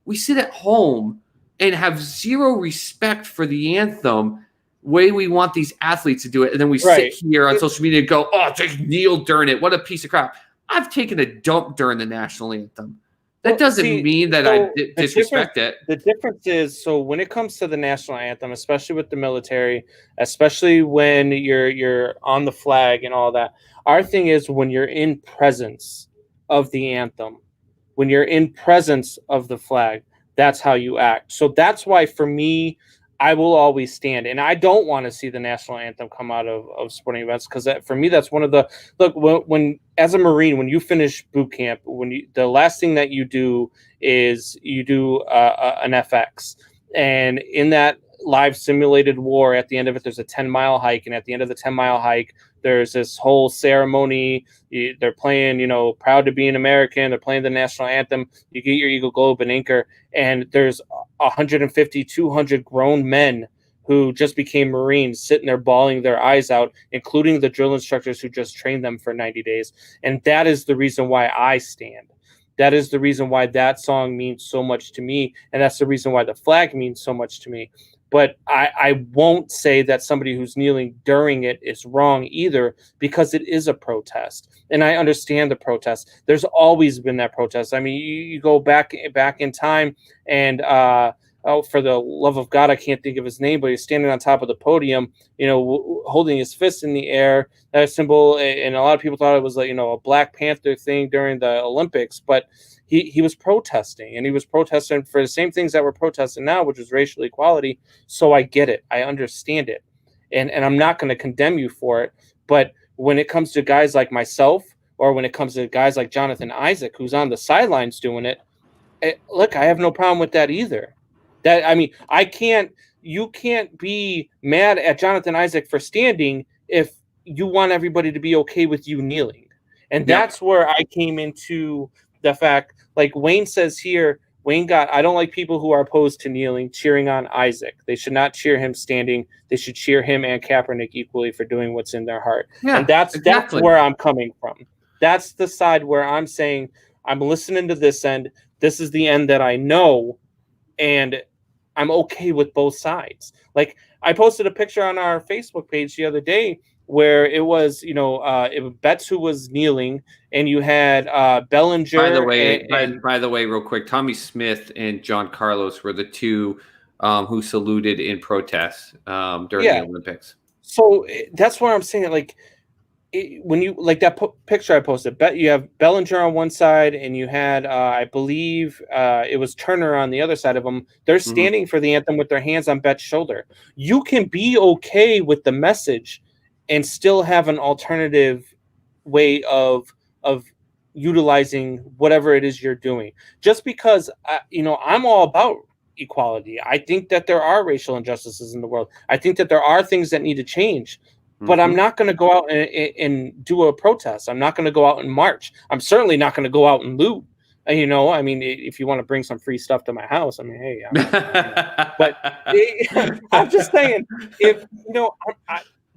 We sit at home and have zero respect for the anthem, way we want these athletes to do it, and then we sit here on social media and go, oh, just kneel during it. What a piece of crap. I've taken a dump during the national anthem. That doesn't mean that I disrespect it. The difference is, so when it comes to the national anthem, especially with the military, especially when you're on the flag and all that, our thing is when you're in presence of the anthem, when you're in presence of the flag, that's how you act. So that's why, for me, I will always stand, and I don't want to see the national anthem come out of sporting events, because for me, that's one of the when as a Marine, when you finish boot camp, the last thing that you do is you do an FX, and in that live simulated war, at the end of it, there's a 10-mile hike, and at the end of the 10-mile hike, there's this whole ceremony. They're playing, proud to be an American. They're playing the national anthem. You get your Eagle Globe and Anchor, and there's 150, 200 grown men who just became Marines sitting there bawling their eyes out, including the drill instructors who just trained them for 90 days. And that is the reason why I stand. that is the reason why that song means so much to me, and that's the reason why the flag means so much to me. But I won't say that somebody who's kneeling during it is wrong either, because it is a protest. And I understand the protest. There's always been that protest. I mean, you go back in time, and oh, for the love of God, I can't think of his name, but he's standing on top of the podium, holding his fist in the air. That symbol, and a lot of people thought it was like, a Black Panther thing during the Olympics, but he was protesting, and he was protesting for the same things that we're protesting now, which is racial equality. So I get it. I understand it. And I'm not going to condemn you for it. But when it comes to guys like myself, or when it comes to guys like Jonathan Isaac, who's on the sidelines doing it, look, I have no problem with that either. You can't be mad at Jonathan Isaac for standing if you want everybody to be okay with you kneeling. And that's where I came into the fact, like Wayne says here, I don't like people who are opposed to kneeling, cheering on Isaac. They should not cheer him standing. They should cheer him and Kaepernick equally for doing what's in their heart. Yeah, and that's where I'm coming from. That's the side where I'm saying, I'm listening to this end. This is the end that I know, and I'm okay with both sides. Like, I posted a picture on our Facebook page the other day where it was, it was Betts who was kneeling, and you had Bellinger. By the way, real quick, Tommy Smith and John Carlos were the two who saluted in protest during the Olympics. So that's where I'm saying, like, when you like that picture I posted, you have Bellinger on one side, and you had I believe it was Turner on the other side of them. They're standing for the anthem with their hands on Betts' shoulder. You can be okay with the message and still have an alternative way of utilizing whatever it is you're doing. Just because I'm all about equality. I think that there are racial injustices in the world. I think that there are things that need to change. But I'm not going to go out and do a protest. I'm not going to go out and march. I'm certainly not going to go out and loot. I mean, if you want to bring some free stuff to my house, I mean, hey. But I'm just saying,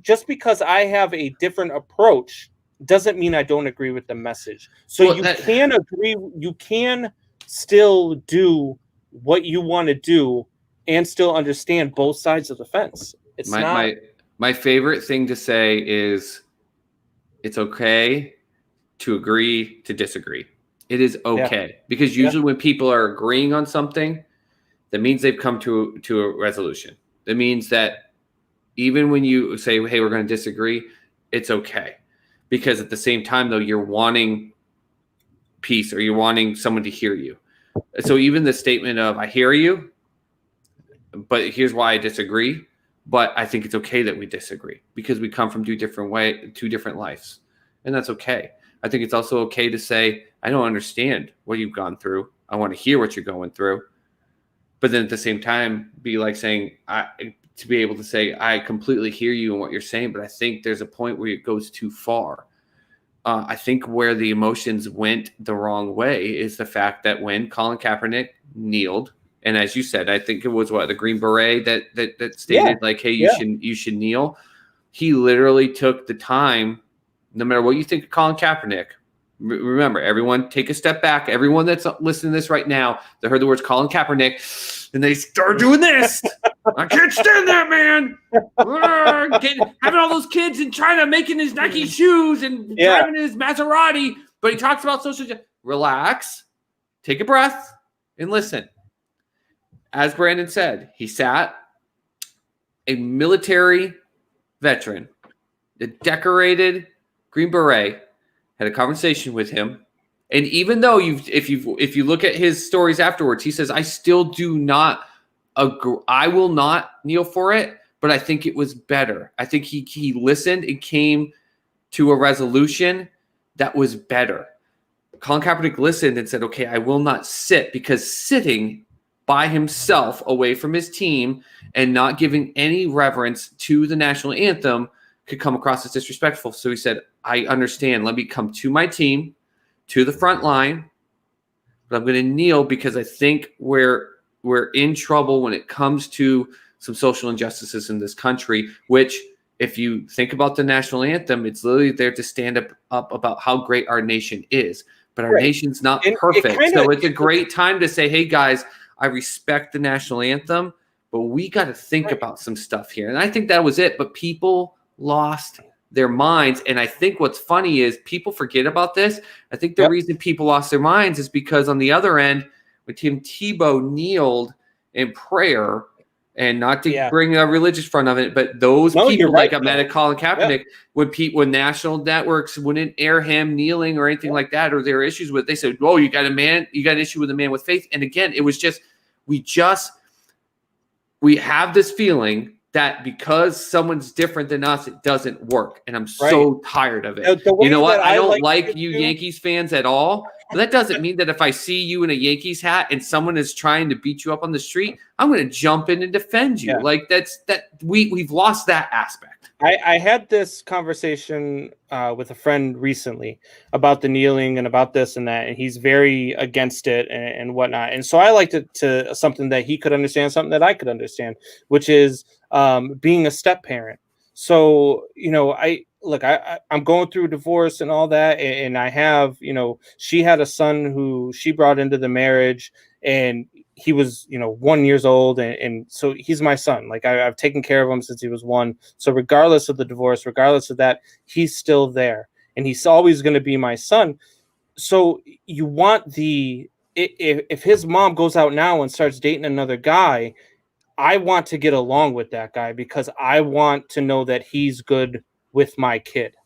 just because I have a different approach doesn't mean I don't agree with the message. So can agree. You can still do what you want to do and still understand both sides of the fence. It's My favorite thing to say is it's okay to agree to disagree. It is okay. Because usually when people are agreeing on something, that means they've come to a resolution. That means that even when you say, hey, we're going to disagree, it's okay. Because at the same time, though, you're wanting peace, or you're wanting someone to hear you. So even the statement of, I hear you, but here's why I disagree. But I think it's okay that we disagree, because we come from two different lives, and that's okay. I think it's also okay to say, I don't understand what you've gone through. I want to hear what you're going through. But then at the same time, be like saying, to be able to say, I completely hear you and what you're saying, but I think there's a point where it goes too far. I think where the emotions went the wrong way is the fact that when Colin Kaepernick kneeled, and as you said, I think it was the Green Beret that stated like, hey, you should kneel. He literally took the time, no matter what you think of Colin Kaepernick. Remember, everyone take a step back. Everyone that's listening to this right now, they heard the words Colin Kaepernick, and they start doing this. I can't stand that, man. Having all those kids in China making his Nike shoes and driving his Maserati. But he talks about social justice. Relax, take a breath, and listen. As Brandon said, he sat, a military veteran, the decorated Green Beret, had a conversation with him. And even though if you look at his stories afterwards, he says, I still do not agree. I will not kneel for it, but I think it was better. I think he listened and came to a resolution that was better. Colin Kaepernick listened and said, okay, I will not sit, because sitting by himself away from his team and not giving any reverence to the national anthem could come across as disrespectful. So he said, I understand. Let me come to my team, to the front line, but I'm going to kneel because I think we're in trouble when it comes to some social injustices in this country, which if you think about the national anthem, it's literally there to stand up about how great our nation is. but our nation's not perfect. So it's a great time to say, hey, guys, I respect the national anthem, but we got to think about some stuff here. And I think that was it. But people lost their minds. And I think what's funny is people forget about this. I think the reason people lost their minds is because on the other end, when Tim Tebow kneeled in prayer, and not to bring a religious front of it, but those people like I'm at Colin Kaepernick, when national networks wouldn't air him kneeling or anything like that, or there are issues with, they said, "Oh, you got an issue with a man with faith." And again, it was just we have this feeling that because someone's different than us, it doesn't work. And I'm so tired of it. You know what? I don't like you Yankees fans at all. But that doesn't mean that if I see you in a Yankees hat and someone is trying to beat you up on the street, I'm going to jump in and defend you. Like we've lost that aspect. I had this conversation with a friend recently about the kneeling and about this and that, and he's very against it and whatnot. And so I liked it to something that he could understand, something that I could understand, which is being a step parent. So, I'm going through a divorce and all that. And I have, she had a son who she brought into the marriage, and he was, 1 year old. And so he's my son. Like I've taken care of him since he was 1. So regardless of the divorce, regardless of that, he's still there, and he's always going to be my son. So you want if his mom goes out now and starts dating another guy, I want to get along with that guy because I want to know that he's good with my kid.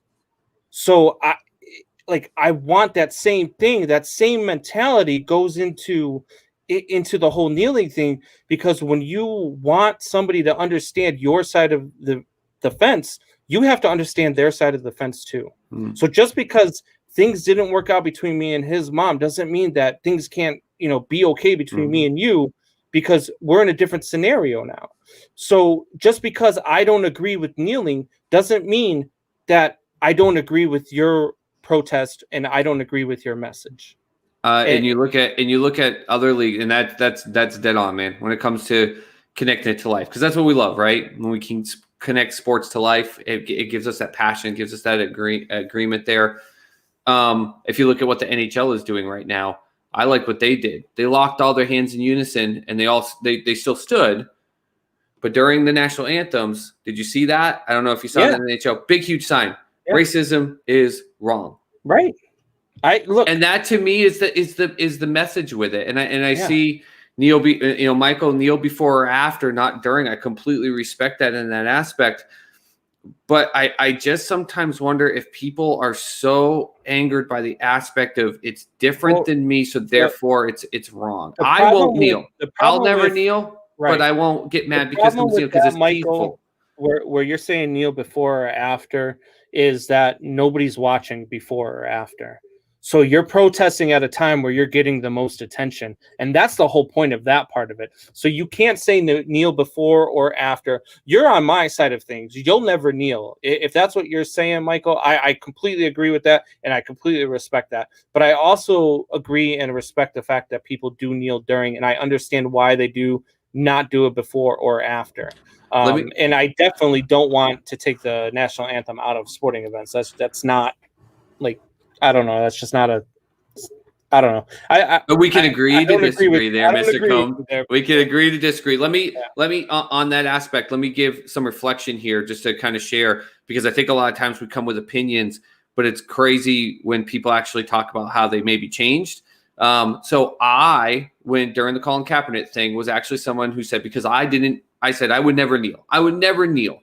So I want that same thing, that same mentality goes into the whole kneeling thing, because when you want somebody to understand your side of the fence, you have to understand their side of the fence too. So just because things didn't work out between me and his mom doesn't mean that things can't, be okay between me and you, because we're in a different scenario now. So just because I don't agree with kneeling doesn't mean that I don't agree with your protest and I don't agree with your message. And you look at other leagues, and that's dead on, man. When it comes to connecting it to life, because that's what we love, right? When we can connect sports to life, it gives us that passion, it gives us that agreement there. If you look at what the NHL is doing right now, I like what they did. They locked all their hands in unison, and they still stood. But during the national anthems, did you see that? I don't know if you saw that in the NHL. Big, huge sign. Yeah. Racism is wrong. Right. And that to me is the message with it. And I see Michael kneel before or after, not during. I completely respect that in that aspect. But I just sometimes wonder if people are so angered by the aspect of it's different than me, so therefore it's wrong. I won't kneel. I'll never kneel, but I won't get mad because it's peaceful. Where you're saying kneel before or after is that nobody's watching before or after. So you're protesting at a time where you're getting the most attention. And that's the whole point of that part of it. So you can't say kneel before or after. You're on my side of things. You'll never kneel. If that's what you're saying, Michael, I completely agree with that. And I completely respect that. But I also agree and respect the fact that people do kneel during. And I understand why they do not do it before or after. And I definitely don't want to take the national anthem out of sporting events. That's not like, I don't know. That's just not I don't know. But we can agree to disagree there, Mr. Combs. We can agree to disagree. Let me on that aspect, let me give some reflection here just to kind of share, because I think a lot of times we come with opinions, but it's crazy when people actually talk about how they may be changed. So when during the Colin Kaepernick thing, was actually someone who said, because I said I would never kneel. I would never kneel.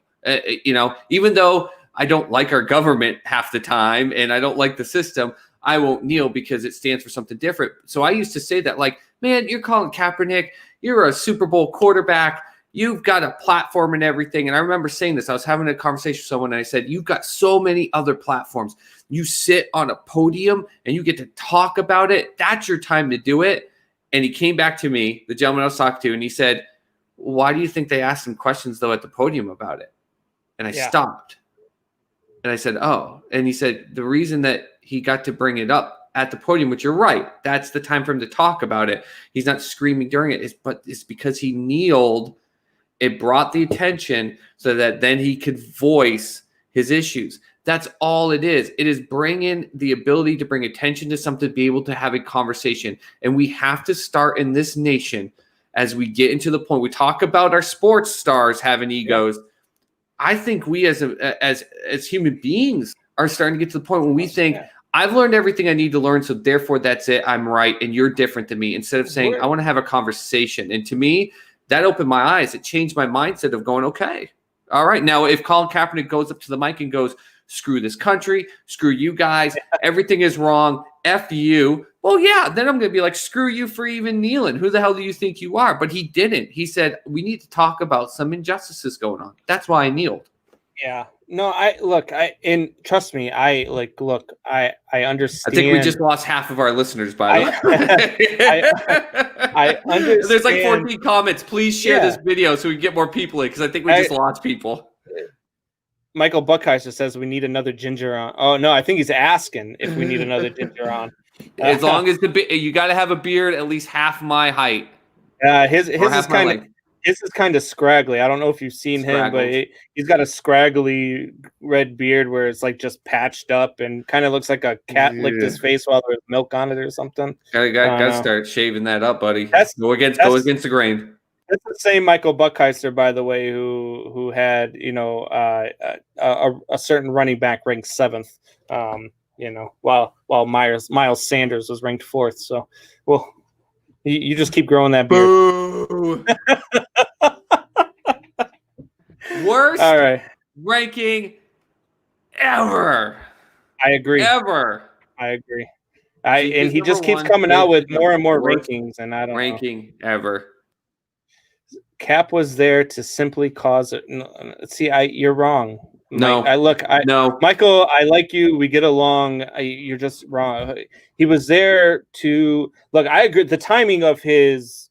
Even though I don't like our government half the time and I don't like the system, I won't kneel because it stands for something different. So I used to say that, like, man, you're Colin Kaepernick. You're a Super Bowl quarterback. You've got a platform and everything. And I remember saying this. I was having a conversation with someone and I said, you've got so many other platforms. You sit on a podium and you get to talk about it. That's your time to do it. And he came back to me, the gentleman I was talking to, and he said, why do you think they asked him questions, though, at the podium about it? And I stopped. And I said, oh. And he said, the reason that he got to bring it up at the podium, which you're right, that's the time for him to talk about it. He's not screaming during it, but it's because he kneeled. It brought the attention so that then he could voice his issues. That's all it is. It is bringing the ability to bring attention to something, to be able to have a conversation. And we have to start in this nation as we get into the point. We talk about our sports stars having egos. Yeah. I think we as human beings are starting to get to the point where we think, I've learned everything I need to learn, so therefore that's it. I'm right, and you're different than me. Instead of saying, I want to have a conversation. And to me, that opened my eyes. It changed my mindset of going, okay, all right. Now, if Colin Kaepernick goes up to the mic and goes, screw this country, screw you guys, everything is wrong, F you. Well, yeah, then I'm going to be like, screw you for even kneeling. Who the hell do you think you are? But he didn't. He said, we need to talk about some injustices going on. That's why I kneeled. Yeah. No, and trust me, I understand. I think we just lost half of our listeners, by the way. I understand. There's like 14 comments. Please share this video so we get more people in, because I think we just lost people. Michael Buckheiser says we need another ginger on. Oh no, I think he's asking if we need another ginger on. As long as you got to have a beard at least half my height. His is kind of scraggly. I don't know if you've seen him, but he's got a scraggly red beard where it's like just patched up and kind of looks like a cat licked his face while there's milk on it or something. Gotta start shaving that up, buddy. Go against the grain. That's the same Michael Buckheiser, by the way, who had a certain running back ranked 7th. While Miles Sanders was ranked 4th. So, well, you just keep growing that beard. Boo. Worst ranking ever. I agree. Ever. I agree. And he just keeps coming out with more and more rankings, and I don't ranking ever. Cap was there to simply cause it. See, you're wrong. No, no, Michael, I like you. We get along. You're just wrong. He was there to look. I agree. The timing of his,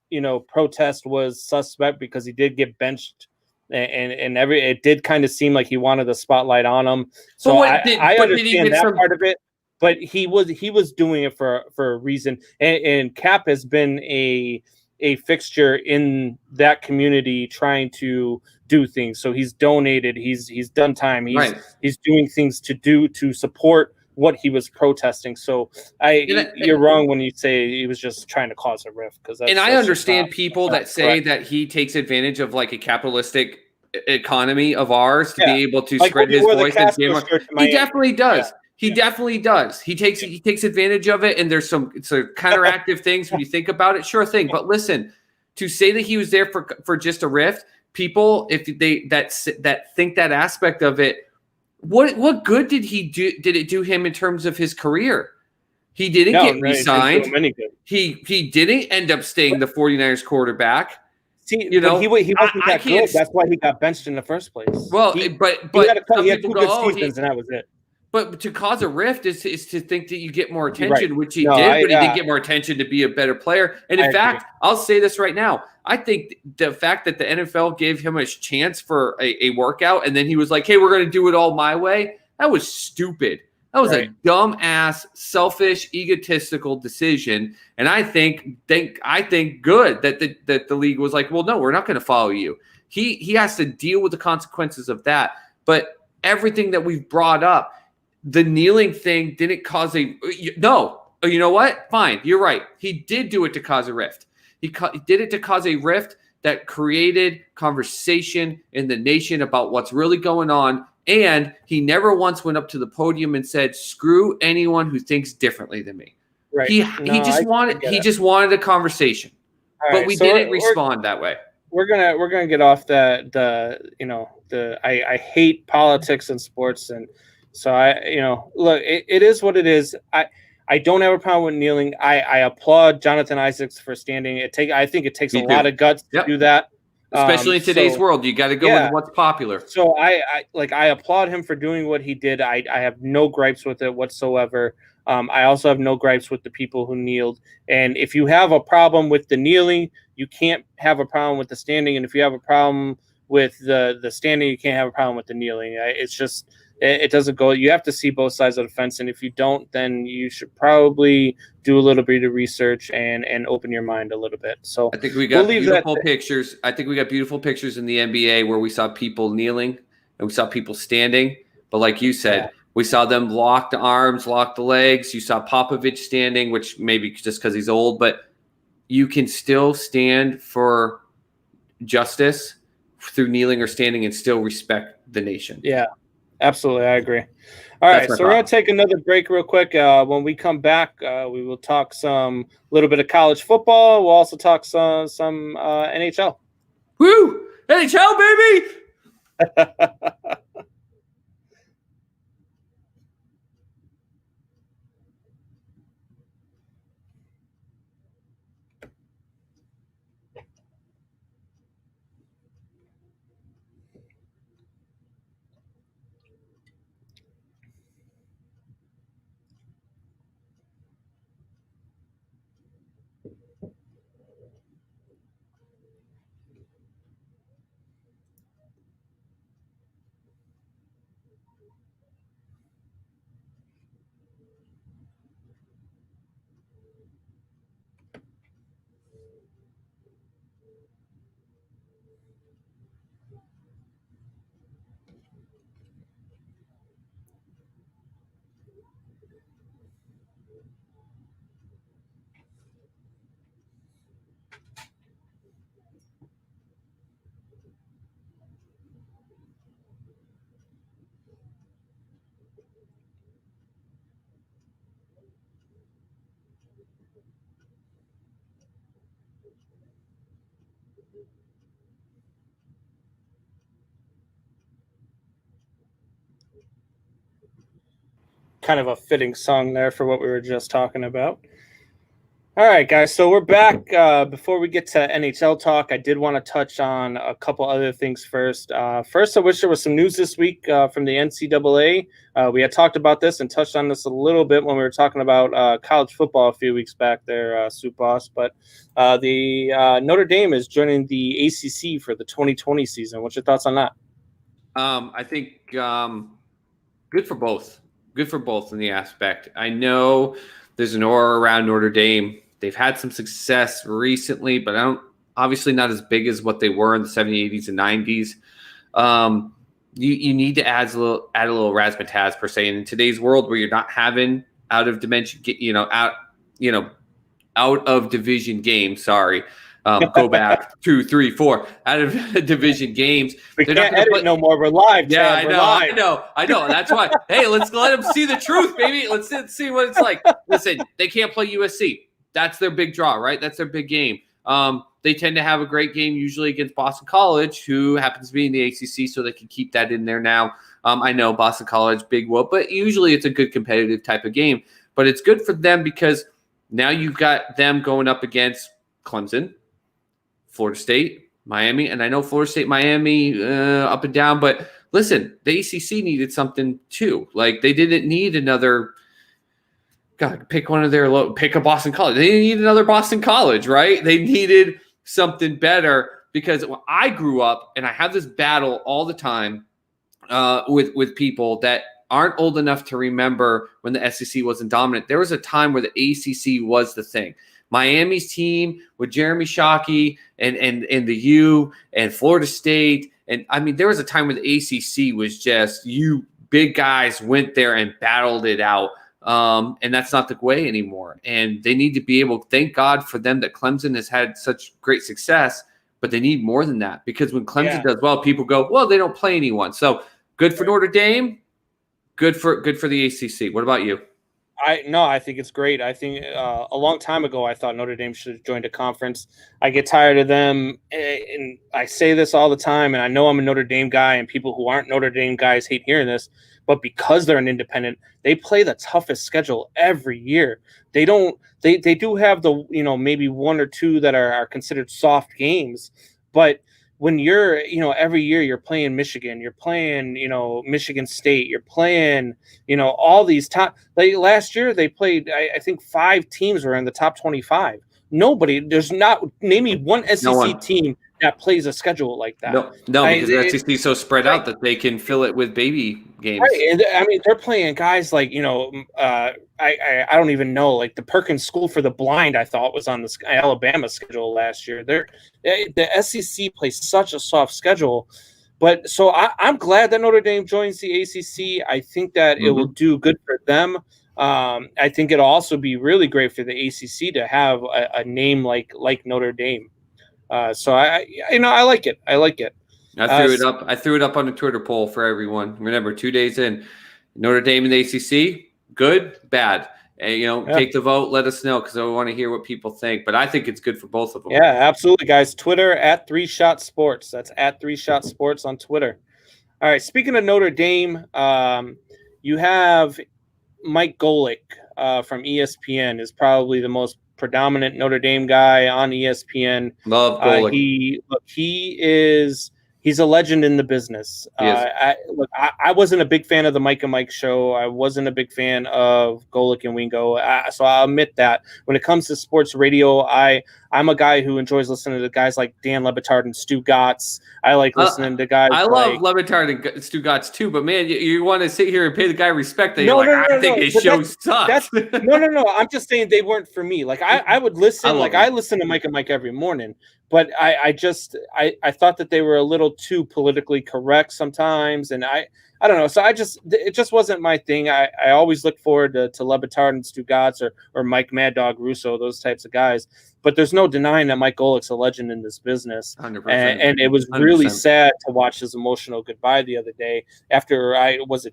protest was suspect because he did get benched, and it did kind of seem like he wanted the spotlight on him. So I understand that part of it. But he was doing it for a reason, and Cap has been a fixture in that community trying to do things. So he's donated, he's done time, he's doing things to support what he was protesting. So you're wrong when you say he was just trying to cause a rift, because I understand people that say that he takes advantage of like a capitalistic economy of ours to be able to spread his voice. He definitely does. Yeah. He definitely does. He takes advantage of it, and there's some counteractive things when you think about it. Sure thing, but listen, to say that he was there for just a rift, people, if they that think that aspect of it, what good did he do? Did it do him in terms of his career? He didn't get re-signed. He didn't end up staying the 49ers quarterback. See, he wasn't that good. That's why he got benched in the first place. Well, he had two good seasons, and that was it. But to cause a rift is to think that you get more attention, which he did, but he didn't get more attention to be a better player. And in fact, I'll say this right now. I think the fact that the NFL gave him a chance for a workout, and then he was like, hey, we're going to do it all my way, that was stupid. That was a dumb-ass, selfish, egotistical decision. And I think good that the league was like, well, no, we're not going to follow you. He has to deal with the consequences of that. But everything that we've brought up, the kneeling thing didn't cause no. You know what? Fine. You're right. He did do it to cause a rift. He did it to cause a rift that created conversation in the nation about what's really going on. And he never once went up to the podium and said, screw anyone who thinks differently than me. Right. He just wanted a conversation. But we didn't respond that way. We're gonna get off I hate politics and sports, and so look, it is what it is. I don't have a problem with kneeling. I applaud Jonathan Isaacs for standing. I think it takes a lot of guts to do that. Especially in today's world, you got to go with what's popular. So I applaud him for doing what he did. I have no gripes with it whatsoever. I also have no gripes with the people who kneeled. And if you have a problem with the kneeling, you can't have a problem with the standing. And if you have a problem with the standing, you can't have a problem with the kneeling. It's just it doesn't go. You have to see both sides of the fence. And if you don't, then you should probably do a little bit of research and open your mind a little bit. So I think we got beautiful pictures. I think we got beautiful pictures in the NBA where we saw people kneeling and we saw people standing. But like you said, We saw them lock the arms, lock the legs. You saw Popovich standing, which maybe just because he's old, but you can still stand for justice through kneeling or standing and still respect the nation. Yeah, absolutely. I agree. All right, so we're going to take another break real quick. When we come back, we will talk some little bit of college football. We'll also talk some NHL. Woo! NHL, baby! Kind of a fitting song there for what we were just talking about. All right, guys, so we're back. Before we get to NHL talk, I did want to touch on a couple other things first. First, I wish there was some news this week from the NCAA. We had talked about this and touched on this a little bit when we were talking about college football a few weeks back there, Soup Boss. But the Notre Dame is joining the ACC for the 2020 season. What's your thoughts on that? I think good for both. Good for both in the aspect. I know there's an aura around Notre Dame. They've had some success recently, but obviously not as big as what they were in the 70s, 80s, and 90s. You need to add a little razzmatazz per se. And in today's world, where you're not having out of division games. Sorry, go back 2, 3, 4 out of division games. We can't edit no more. We're live. Yeah, Chad. I know. That's why. Hey, let's let them see the truth, baby. Let's see what it's like. Listen, they can't play USC. That's their big draw, right? That's their big game. They tend to have a great game usually against Boston College, who happens to be in the ACC, so they can keep that in there now. I know Boston College, big whoop, but usually it's a good competitive type of game. But it's good for them because now you've got them going up against Clemson, Florida State, Miami, and I know Florida State, Miami, up and down, but listen, the ACC needed something too. Like they didn't need another. God, pick a Boston College. They didn't need another Boston College, right? They needed something better because when I grew up, and I have this battle all the time with people that aren't old enough to remember when the SEC wasn't dominant. There was a time where the ACC was the thing. Miami's team with Jeremy Shockey and the U and Florida State. And I mean, there was a time where the ACC was just you big guys went there and battled it out. And that's not the way anymore. And they need to be able, thank God for them that Clemson has had such great success, but they need more than that because when Clemson does well, people go, well, they don't play anyone. So good for Notre Dame. Good for the ACC. What about you? I think it's great. I think a long time ago, I thought Notre Dame should have joined a conference. I get tired of them, and I say this all the time, and I know I'm a Notre Dame guy, and people who aren't Notre Dame guys hate hearing this, but because they're an independent, they play the toughest schedule every year. They do have the, maybe one or two that are considered soft games, but when you're, every year you're playing Michigan, you're playing, Michigan State, you're playing, all these top, like last year they played, I think 5 teams were in the top 25. There's not, name me one SEC team that plays a schedule like that. No, because the SEC is so spread out that they can fill it with baby games. Right. And I mean, they're playing guys like, I don't even know, like the Perkins School for the Blind, I thought was on the Alabama schedule last year. The SEC plays such a soft schedule. But so I'm glad that Notre Dame joins the ACC. I think that it will do good for them. I think it'll also be really great for the ACC to have a name like Notre Dame. So I like it. I like it. I threw it up. I threw it up on the Twitter poll for everyone. Remember, 2 days in, Notre Dame and the ACC, good, bad. And, take the vote. Let us know because I want to hear what people think. But I think it's good for both of them. Yeah, absolutely, guys. Twitter at 3Shot Sports. That's at 3Shot Sports on Twitter. All right. Speaking of Notre Dame, you have Mike Golic from ESPN is probably the most predominant Notre Dame guy on ESPN. Love Golic. He's a legend in the business. I wasn't a big fan of the Mike and Mike show. I wasn't a big fan of Golic and Wingo. So I'll admit that when it comes to sports radio, I'm a guy who enjoys listening to guys like Dan Le Batard and Stu Gatz. I like listening to guys. I love Le Batard and Stu Gatz too, but man, you want to sit here and pay the guy respect that I think his show sucks. No. I'm just saying they weren't for me. Like I would listen. I listen to Mike and Mike every morning, but I thought that they were a little too politically correct sometimes, and I don't know. So it just wasn't my thing. I always look forward to Le Batard and Stu Gatz or Mike Mad Dog Russo, those types of guys. But there's no denying that Mike Golic's a legend in this business. 100%. And it was really sad to watch his emotional goodbye the other day after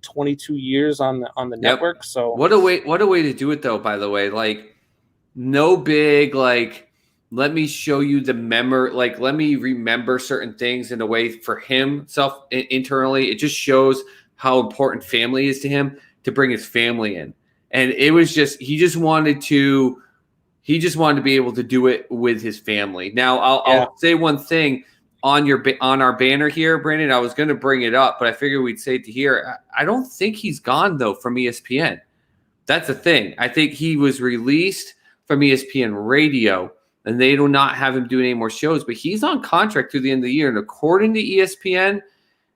22 years on the network. So what a way to do it though, by the way. Like no big let me show you the let me remember certain things in a way for himself internally. It just shows how important family is to him to bring his family in. And it was he just wanted to be able to do it with his family. Now I'll say one thing on our banner here, Brandon. I was going to bring it up, but I figured we'd say it to here. I don't think he's gone though from ESPN. That's the thing. I think he was released from ESPN Radio, and they do not have him doing any more shows, but he's on contract through the end of the year. And according to ESPN,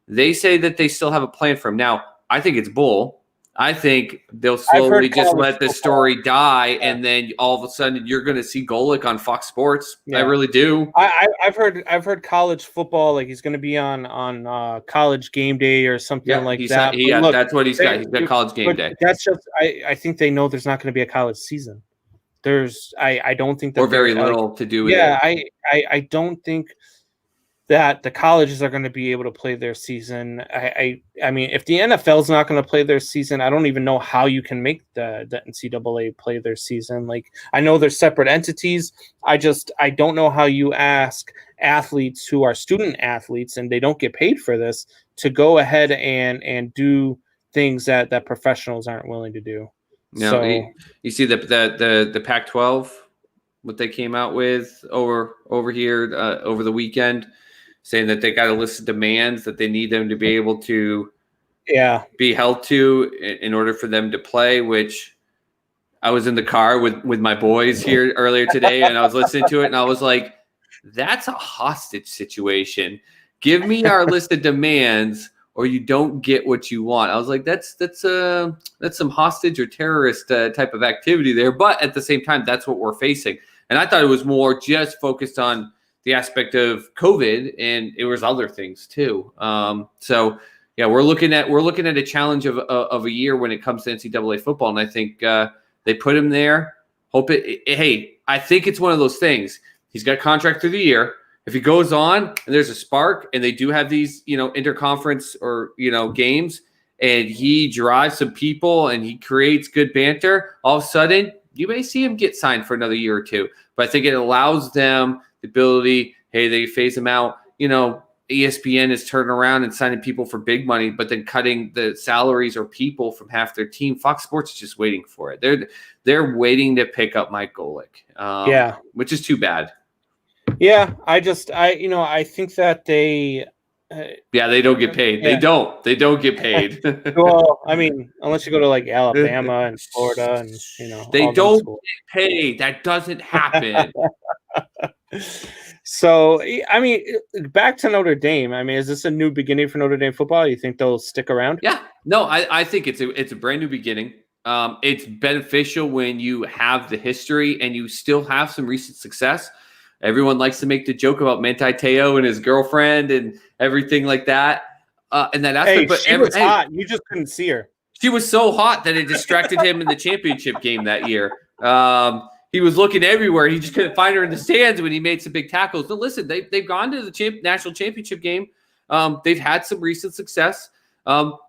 they say that they still have a plan for him. Now, I think it's bull. I think they'll slowly just let the story die, and then all of a sudden you're going to see Golic on Fox Sports. Yeah. I really do. I've heard college football, like he's going to be on College Game Day or something like that. Look, that's what he's got. He's got College Game Day. That's just I think they know there's not going to be a college season. I don't think that or very little to do with it. Yeah, I don't think that the colleges are going to be able to play their season. I mean, if the NFL is not going to play their season, I don't even know how you can make the NCAA play their season. Like, I know they're separate entities. I don't know how you ask athletes who are student athletes and they don't get paid for this to go ahead and do things that professionals aren't willing to do. No, so, you see the Pac-12, what they came out with over here over the weekend, saying that they got a list of demands that they need them to be able to be held to in order for them to play, which I was in the car with my boys here earlier today, and I was listening to it, and I was like, that's a hostage situation. Give me our list of demands or you don't get what you want. I was like, that's some hostage or terrorist type of activity there. But at the same time, that's what we're facing. And I thought it was more just focused on the aspect of COVID, and it was other things too. So yeah, we're looking at a challenge of a year when it comes to NCAA football, and I think they put him there. Hey, I think it's one of those things. He's got a contract through the year. If he goes on and there's a spark and they do have these, interconference or, games, and he drives some people and he creates good banter, all of a sudden you may see him get signed for another year or two. But I think it allows them the ability, hey, they phase him out. ESPN is turning around and signing people for big money, but then cutting the salaries or people from half their team. Fox Sports is just waiting for it. They're waiting to pick up Mike Golic, which is too bad. Yeah, I think that they. They don't get paid. Yeah. They don't get paid. Well, I mean, unless you go to like Alabama and Florida, and they don't get paid. That doesn't happen. So, I mean, back to Notre Dame. I mean, is this a new beginning for Notre Dame football? You think they'll stick around? Yeah. No, I think it's a brand new beginning. It's beneficial when you have the history and you still have some recent success. Everyone likes to make the joke about Manti Te'o and his girlfriend and everything like that. And that aspect, Hey, but she was hot. You just couldn't see her. She was so hot that it distracted him in the championship game that year. He was looking everywhere. He just couldn't find her in the stands when he made some big tackles. But listen, they've gone to the national championship game. They've had some recent success.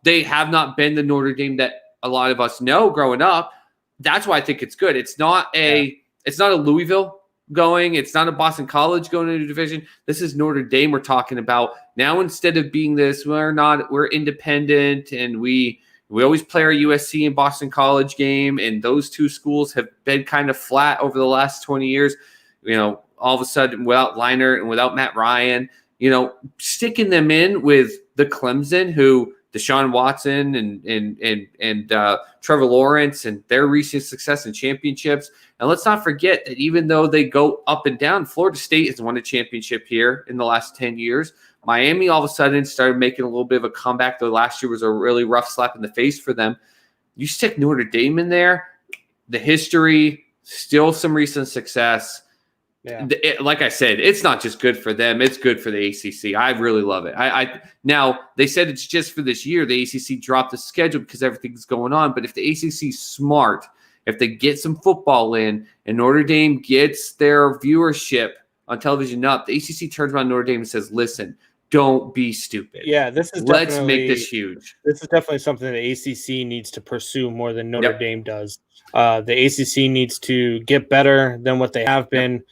They have not been the Notre Dame that a lot of us know growing up. That's why I think it's good. It's not a Louisville going. It's not a Boston College going into division. This is Notre Dame we're talking about. Now, instead of being this, we're independent and we always play our USC and Boston College game, and those two schools have been kind of flat over the last 20 years. All of a sudden, without Leinart and without Matt Ryan, sticking them in with the Clemson, who Deshaun Watson and Trevor Lawrence and their recent success in championships. And let's not forget that even though they go up and down, Florida State has won a championship here in the last 10 years. Miami all of a sudden started making a little bit of a comeback, though last year was a really rough slap in the face for them. You stick Notre Dame in there, the history, still some recent success. Yeah. Like I said, it's not just good for them; it's good for the ACC. I really love it. Now they said it's just for this year. The ACC dropped the schedule because everything's going on. But if the ACC's smart, if they get some football in, and Notre Dame gets their viewership on television up, the ACC turns around Notre Dame and says, "Listen, don't be stupid. Yeah, let's make this huge." This is definitely something the ACC needs to pursue more than Notre Dame does. The ACC needs to get better than what they have been.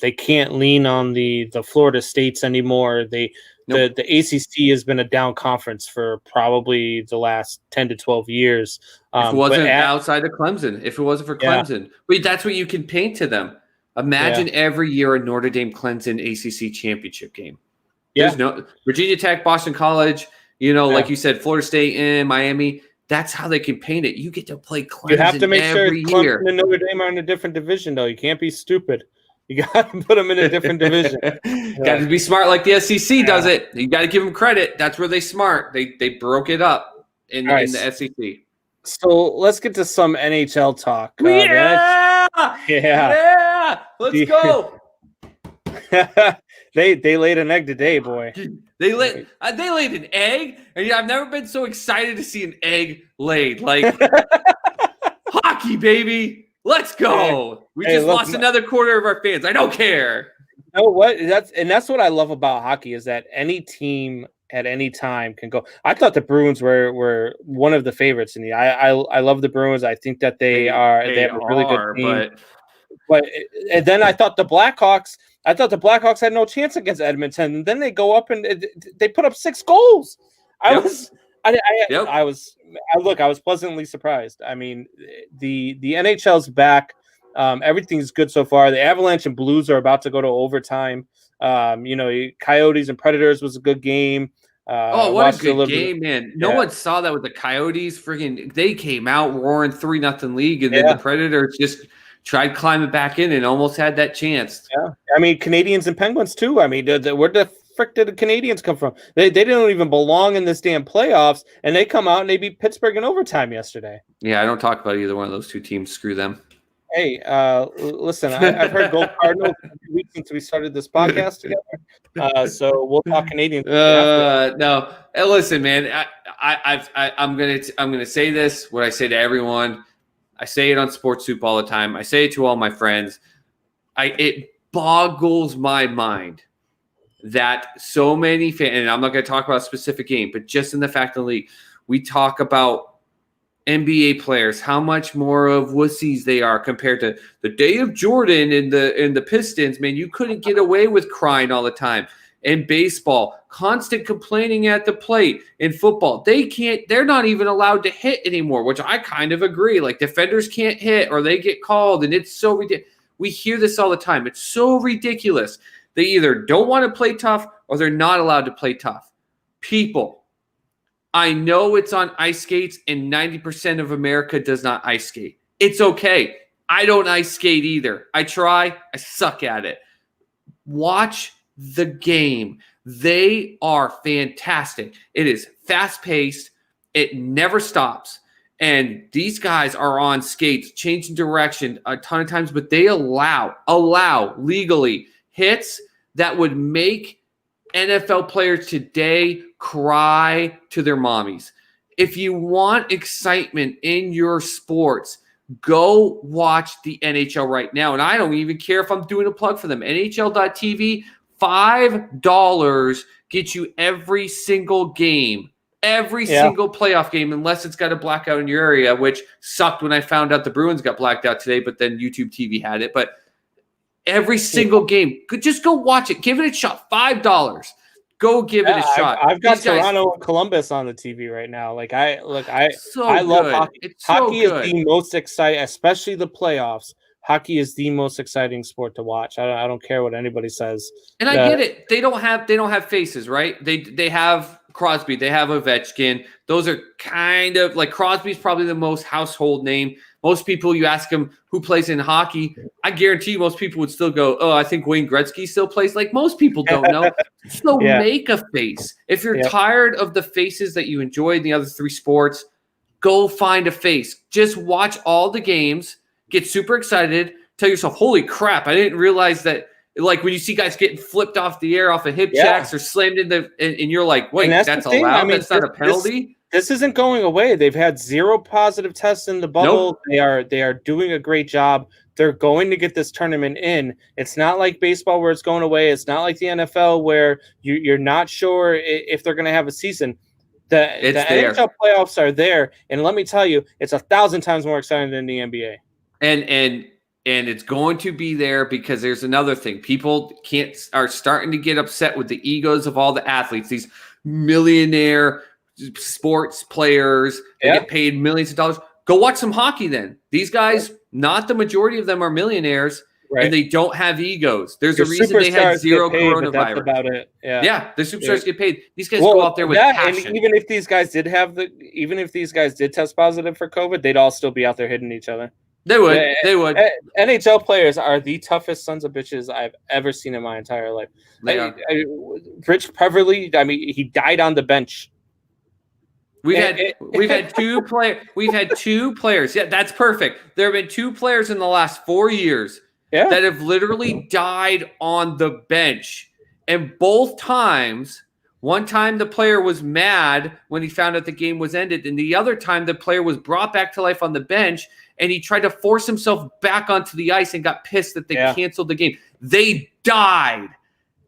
They can't lean on the Florida States anymore. The ACC has been a down conference for probably the last 10 to 12 years. If it wasn't outside of Clemson, if it wasn't for Clemson, but that's what you can paint to them. Imagine every year a Notre Dame Clemson ACC championship game. There's no Virginia Tech, Boston College, like you said, Florida State and Miami. That's how they can paint it. You get to play Clemson. You have to make sure Clemson and Notre Dame are in a different division, though. You can't be stupid. You got to put them in a different division. Got to be smart like the SEC does it. You got to give them credit. That's where they smart. They broke it up in the SEC. So let's get to some NHL talk. Yeah. Let's go. They laid an egg today, boy. They laid an egg, and I've never been so excited to see an egg laid. Like hockey, baby. Let's go. We just lost another quarter of our fans. I don't care. You know what? That's what I love about hockey is that any team at any time can go. I thought the Bruins were one of the favorites in the. I love the Bruins. I think that they have a really good team. But and then I thought the Blackhawks had no chance against Edmonton. And then they go up and they put up 6 goals. I was pleasantly surprised. I mean, the NHL's back. Everything's good so far. The Avalanche and Blues are about to go to overtime. Coyotes and Predators was a good game. What a good game, man. No one saw that with the Coyotes. Friggin' they came out roaring 3-0 league, and then the Predators just tried climbing back in and almost had that chance. Yeah. I mean, Canadians and Penguins too. I mean, where the frick did the Canadians come from? They didn't even belong in this damn playoffs, and they come out and they beat Pittsburgh in overtime yesterday. Yeah, I don't talk about either one of those two teams. Screw them. Hey, listen, I've heard Gold Cardinals every week since we started this podcast together. So we'll talk Canadians. No, hey, listen, man. I'm gonna say this. What I say to everyone. I say it on Sports Soup all the time. I say it to all my friends. It boggles my mind that so many fans, and I'm not going to talk about a specific game, but just in the fact of the league, we talk about NBA players, how much more of wussies they are compared to the day of Jordan in the Pistons. Man, you couldn't get away with crying all the time. In baseball, constant complaining at the plate. In football, they're not even allowed to hit anymore, which I kind of agree. Like defenders can't hit or they get called, and it's so ridiculous. We hear this all the time. It's so ridiculous. They either don't want to play tough or they're not allowed to play tough. People, I know it's on ice skates and 90% of America does not ice skate. It's okay. I don't ice skate either. I try. I suck at it. Watch the game. They are fantastic. It is fast-paced. It never stops. And these guys are on skates, changing direction a ton of times, but they allow legally hits that would make NFL players today cry to their mommies. If you want excitement in your sports, go watch the NHL right now. And I don't even care if I'm doing a plug for them. NHL.tv, $5 gets you every single game. Every single playoff game, unless it's got a blackout in your area, which sucked when I found out the Bruins got blacked out today, but then YouTube TV had it. But every single game, just go watch it. Give it a shot. $5. Go give it a shot. I've got Toronto and Columbus on the TV right now. Like I love hockey. Hockey is the most exciting, especially the playoffs. Hockey is the most exciting sport to watch. I don't care what anybody says. And I get it. They don't have faces, right? They have Crosby, they have Ovechkin. Those are kind of like Crosby's probably the most household name. Most people, you ask them who plays in hockey, I guarantee you most people would still go, oh, I think Wayne Gretzky still plays. Like most people don't know. So make a face. If you're tired of the faces that you enjoy in the other three sports, go find a face. Just watch all the games, get super excited, tell yourself, holy crap, I didn't realize that. Like when you see guys getting flipped off the air off of hip checks or slammed in and you're like, wait, that's allowed? I mean, that's not a penalty? This isn't going away. They've had 0 positive tests in the bubble. Nope. They are doing a great job. They're going to get this tournament in. It's not like baseball where it's going away. It's not like the NFL where you're not sure if they're going to have a season. The NHL playoffs are there. And let me tell you, it's 1,000 times more exciting than the NBA. And it's going to be there because there's another thing. People are starting to get upset with the egos of all the athletes, these millionaire sports players. They get paid millions of dollars. Go watch some hockey then. These guys, not the majority of them are millionaires, and they don't have egos. There's a reason they had 0 coronavirus. That's about it. Yeah, the superstars get paid. These guys go out there with passion. And even if these guys did test positive for COVID, they'd all still be out there hitting each other. They would. They would. NHL players are the toughest sons of bitches I've ever seen in my entire life. Rich Peverly, I mean, he died on the bench. We've had 2 players. We've had 2 players. Yeah, that's perfect. There have been 2 players in the last 4 years that have literally died on the bench, and both times. One time the player was mad when he found out the game was ended, and the other time the player was brought back to life on the bench, and he tried to force himself back onto the ice and got pissed that they canceled the game. They died,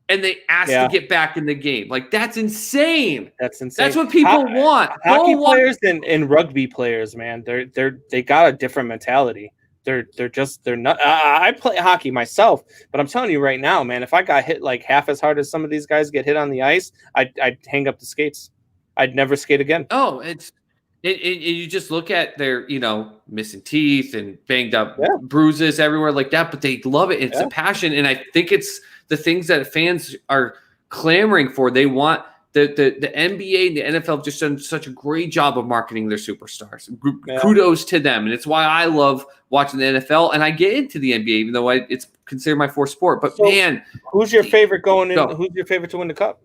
and they asked to get back in the game. Like, that's insane. That's insane. That's what people want. Hockey players and rugby players, man, they got a different mentality. They're not. I play hockey myself, but I'm telling you right now, man, if I got hit like half as hard as some of these guys get hit on the ice, I'd hang up the skates. I'd never skate again. Oh, you just look at their, missing teeth and banged up bruises everywhere like that, but they love it. It's a passion, and I think it's the things that fans are clamoring for. They want. The NBA and the NFL have just done such a great job of marketing their superstars. Kudos to them. And it's why I love watching the NFL, and I get into the NBA, even though it's considered my 4th sport. But, man. Who's your favorite going in? Who's your favorite to win the Cup?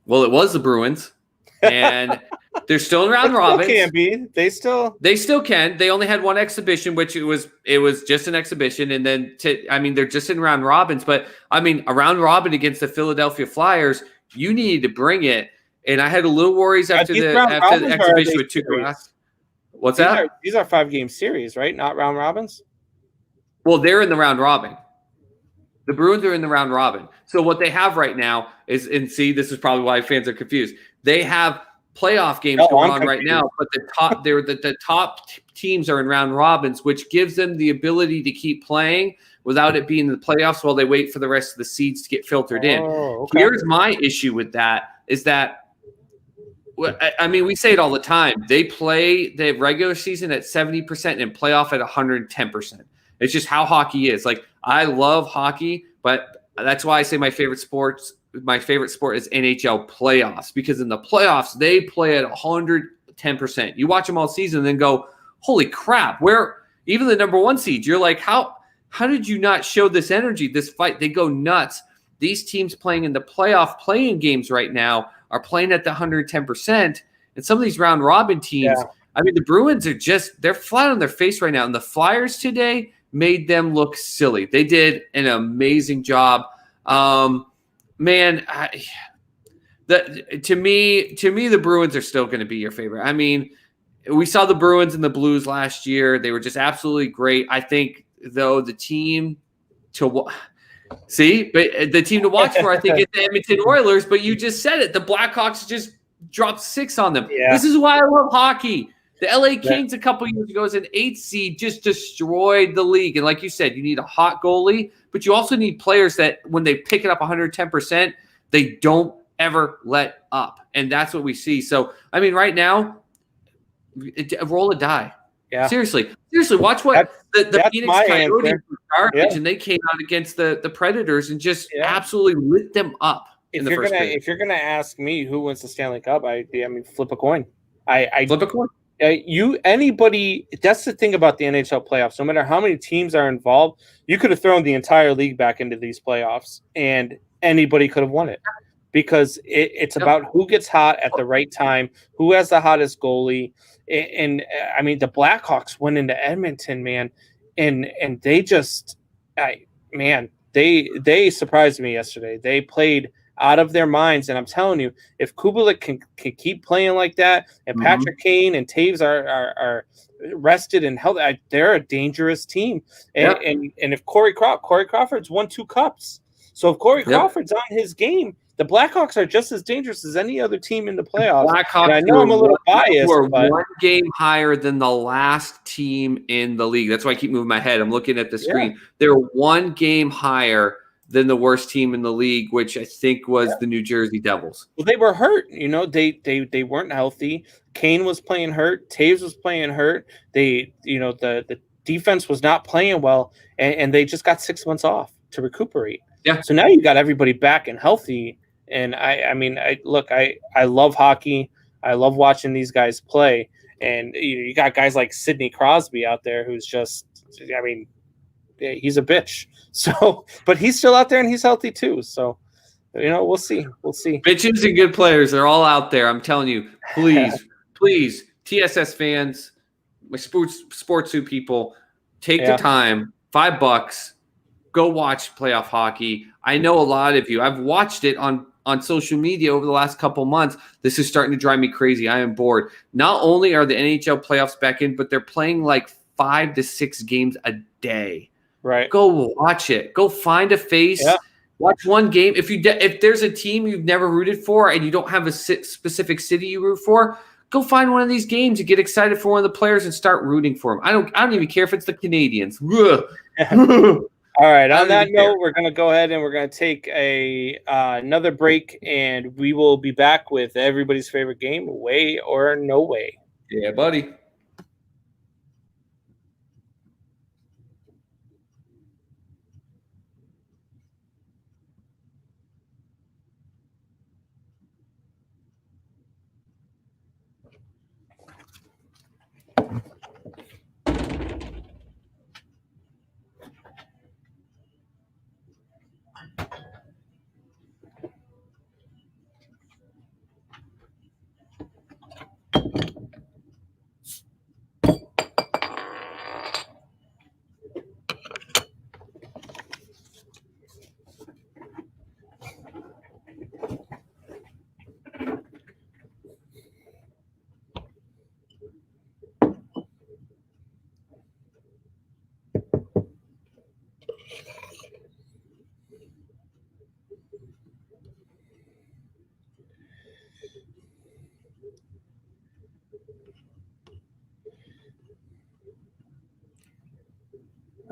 Well, it was the Bruins. And they're still in round robins. They can't be. They still can. They only had 1 exhibition, which it was just an exhibition. And then, they're just in round robins. But, a round robin against the Philadelphia Flyers – you needed to bring it, and I had a little worries after the exhibition with 2 glass. What's that? These are 5-game series, right? Not round robins? Well, they're in the round robin. The Bruins are in the round robin. So what they have right now is, and see, this is probably why fans are confused. They have playoff games going on right now, but the top teams are in round robins, which gives them the ability to keep playing without it being in the playoffs while they wait for the rest of the seeds to get filtered in. Okay. Here's my issue with that is that, we say it all the time. They play the regular season at 70% and playoff at 110%. It's just how hockey is. Like, I love hockey, but that's why I say my favorite sport is NHL playoffs, because in the playoffs, they play at 110%. You watch them all season and then go, holy crap, where even the number 1 seed, you're like, how did you not show this energy, this fight? They go nuts. These teams playing in the playoff playing games right now are playing at the 110%. And some of these round robin teams I mean, the Bruins are they're flat on their face right now. And the Flyers today made them look silly. They did an amazing job. Man, to me, the Bruins are still going to be your favorite. I mean, we saw the Bruins and the Blues last year. They were just absolutely great. I think, though, the team to watch for, I think, is the Edmonton Oilers. But you just said it. The Blackhawks just dropped 6 on them. Yeah. This is why I love hockey. The LA Kings a couple years ago as an 8th seed just destroyed the league. And like you said, you need a hot goalie, but you also need players that when they pick it up 110%, they don't ever let up. And that's what we see. So, I mean, right now, roll a die. Yeah. Seriously, watch what the Phoenix Coyotes were garbage, and they came out against the Predators and just absolutely lit them up. If you're gonna ask me who wins the Stanley Cup, I mean, flip a coin. I flip a coin. Anybody. That's the thing about the NHL playoffs. No matter how many teams are involved, you could have thrown the entire league back into these playoffs, and anybody could have won it. Because it's about who gets hot at the right time, who has the hottest goalie. And I mean, the Blackhawks went into Edmonton, man, and they just, they surprised me yesterday. They played out of their minds, and I'm telling you, if Kubalik can keep playing like that, and Patrick Kane and Taves are rested and held, they're a dangerous team. And if Corey Crawford's won 2 cups, so if Corey Crawford's on his game, the Blackhawks are just as dangerous as any other team in the playoffs. Blackhawks, I know I'm a little biased, but 1 game higher than the last team in the league. That's why I keep moving my head. I'm looking at the screen. They're 1 game higher than the worst team in the league, which I think was the New Jersey Devils. Well, they were hurt. You know, they weren't healthy. Kane was playing hurt. Taves was playing hurt. The defense was not playing well, and they just got 6 months off to recuperate. Yeah. So now you got everybody back and healthy. And I love hockey. I love watching these guys play. And you got guys like Sidney Crosby out there who's just, I mean, he's a bitch. So, but he's still out there and he's healthy too. So, we'll see. Bitches and good players, they're all out there. I'm telling you, please, TSS fans, my sports suit people, take the time, $5, go watch playoff hockey. I know a lot of you. I've watched it on social media over the last couple months. This is starting to drive me crazy. I am bored. Not only are the NHL playoffs back in, but they're playing like 5 to 6 games a day. Right. Go watch it. Go find a face. Yeah. Watch 1 game. If there's a team you've never rooted for and you don't have a specific city you root for, go find one of these games and get excited for one of the players and start rooting for them. I don't even care if it's the Canadians. All right. On that note, we're going to go ahead and we're going to take another break, and we will be back with everybody's favorite game, Way or No Way. Yeah, buddy.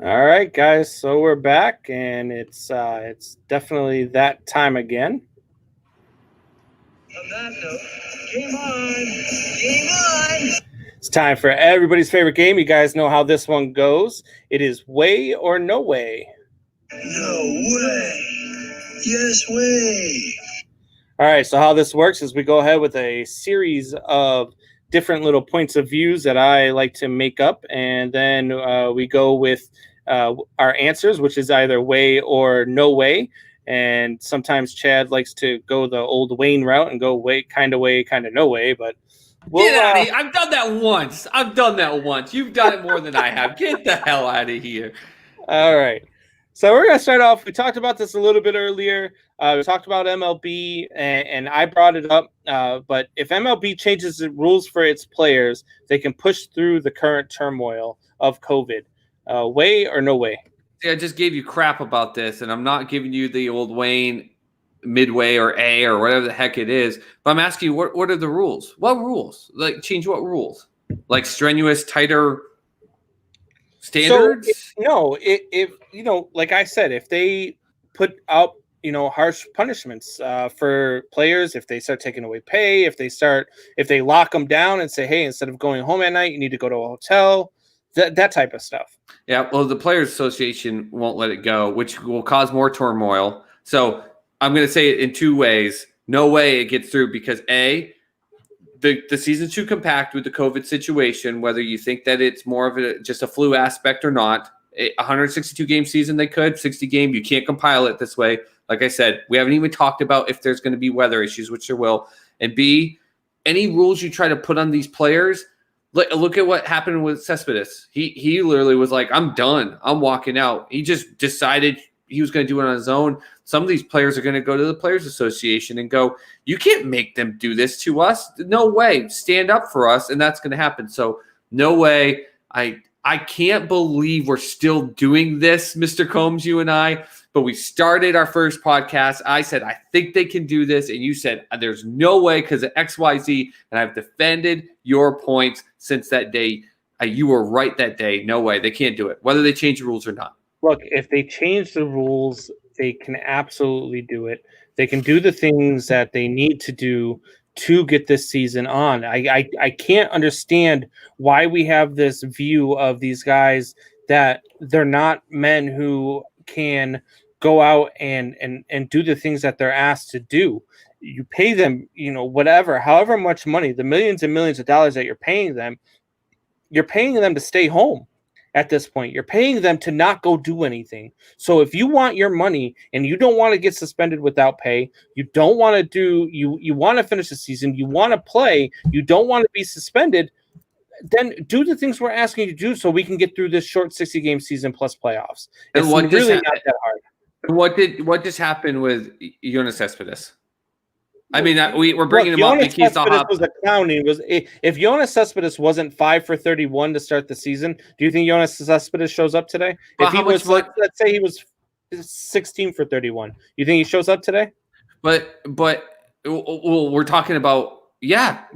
All right, guys. So we're back, and it's definitely that time again. On that note, game on! It's time for everybody's favorite game. You guys know how this one goes. It is Way or No Way. No way. Yes way. All right. So how this works is we go ahead with a series of different little points of views that I like to make up, and then we go with our answers, which is either way or no way. And sometimes Chad likes to go the old Wayne route and go way, kind of no way. But Get out of here. I've done that once. You've done it more than I have. Get the hell out of here. All right. So we're going to start off. We talked about this a little bit earlier. We talked about MLB, and I brought it up. But if MLB changes the rules for its players, they can push through the current turmoil of COVID. Way or no way? See, I just gave you crap about this, and I'm not giving you the old Wayne midway or A or whatever the heck it is. But I'm asking you, what are the rules? What rules? Like, change what rules? Like strenuous, tighter standards? So if like I said, if they put out harsh punishments for players, if they start taking away pay, if they lock them down and say, hey, instead of going home at night, you need to go to a hotel, that type of stuff. Yeah, well, the Players Association won't let it go, which will cause more turmoil. So I'm going to say it in two ways. No way it gets through because A, the season's too compact with the COVID situation, whether you think that it's more of just a flu aspect or not. A 162-game season, they could. 60-game, you can't compile it this way. Like I said, we haven't even talked about if there's going to be weather issues, which there will. And B, any rules you try to put on these players, look at what happened with Cespedes. He literally was like, I'm done. I'm walking out. He just decided he was going to do it on his own. Some of these players are going to go to the Players Association and go, you can't make them do this to us. No way. Stand up for us. And that's going to happen. So no way. I can't believe we're still doing this, Mr. Combs, you and I. But we started our first podcast. I said, I think they can do this. And you said, there's no way because of XYZ. And I've defended your points since that day. You were right that day. No way. They can't do it, whether they change the rules or not. Look, if they change the rules, they can absolutely do it. They can do the things that they need to do to get this season on. I can't understand why we have this view of these guys that they're not men who can go out and do the things that they're asked to do. You pay them, however much money, the millions and millions of dollars that you're paying them to stay home. At this point, you're paying them to not go do anything. So if you want your money and you don't want to get suspended without pay, you don't want to you want to finish the season, you want to play, you don't want to be suspended, then do the things we're asking you to do so we can get through this short 60-game season plus playoffs. It's really not that hard. What just happened with Jonas Cespedes? I mean, we're bringing him up because he's a was a clown. If Jonas Cespedes wasn't 5 for 31 to start the season, do you think Jonas Cespedes shows up today? Well, if he was, let's say he was 16 for 31, you think he shows up today? But we're talking about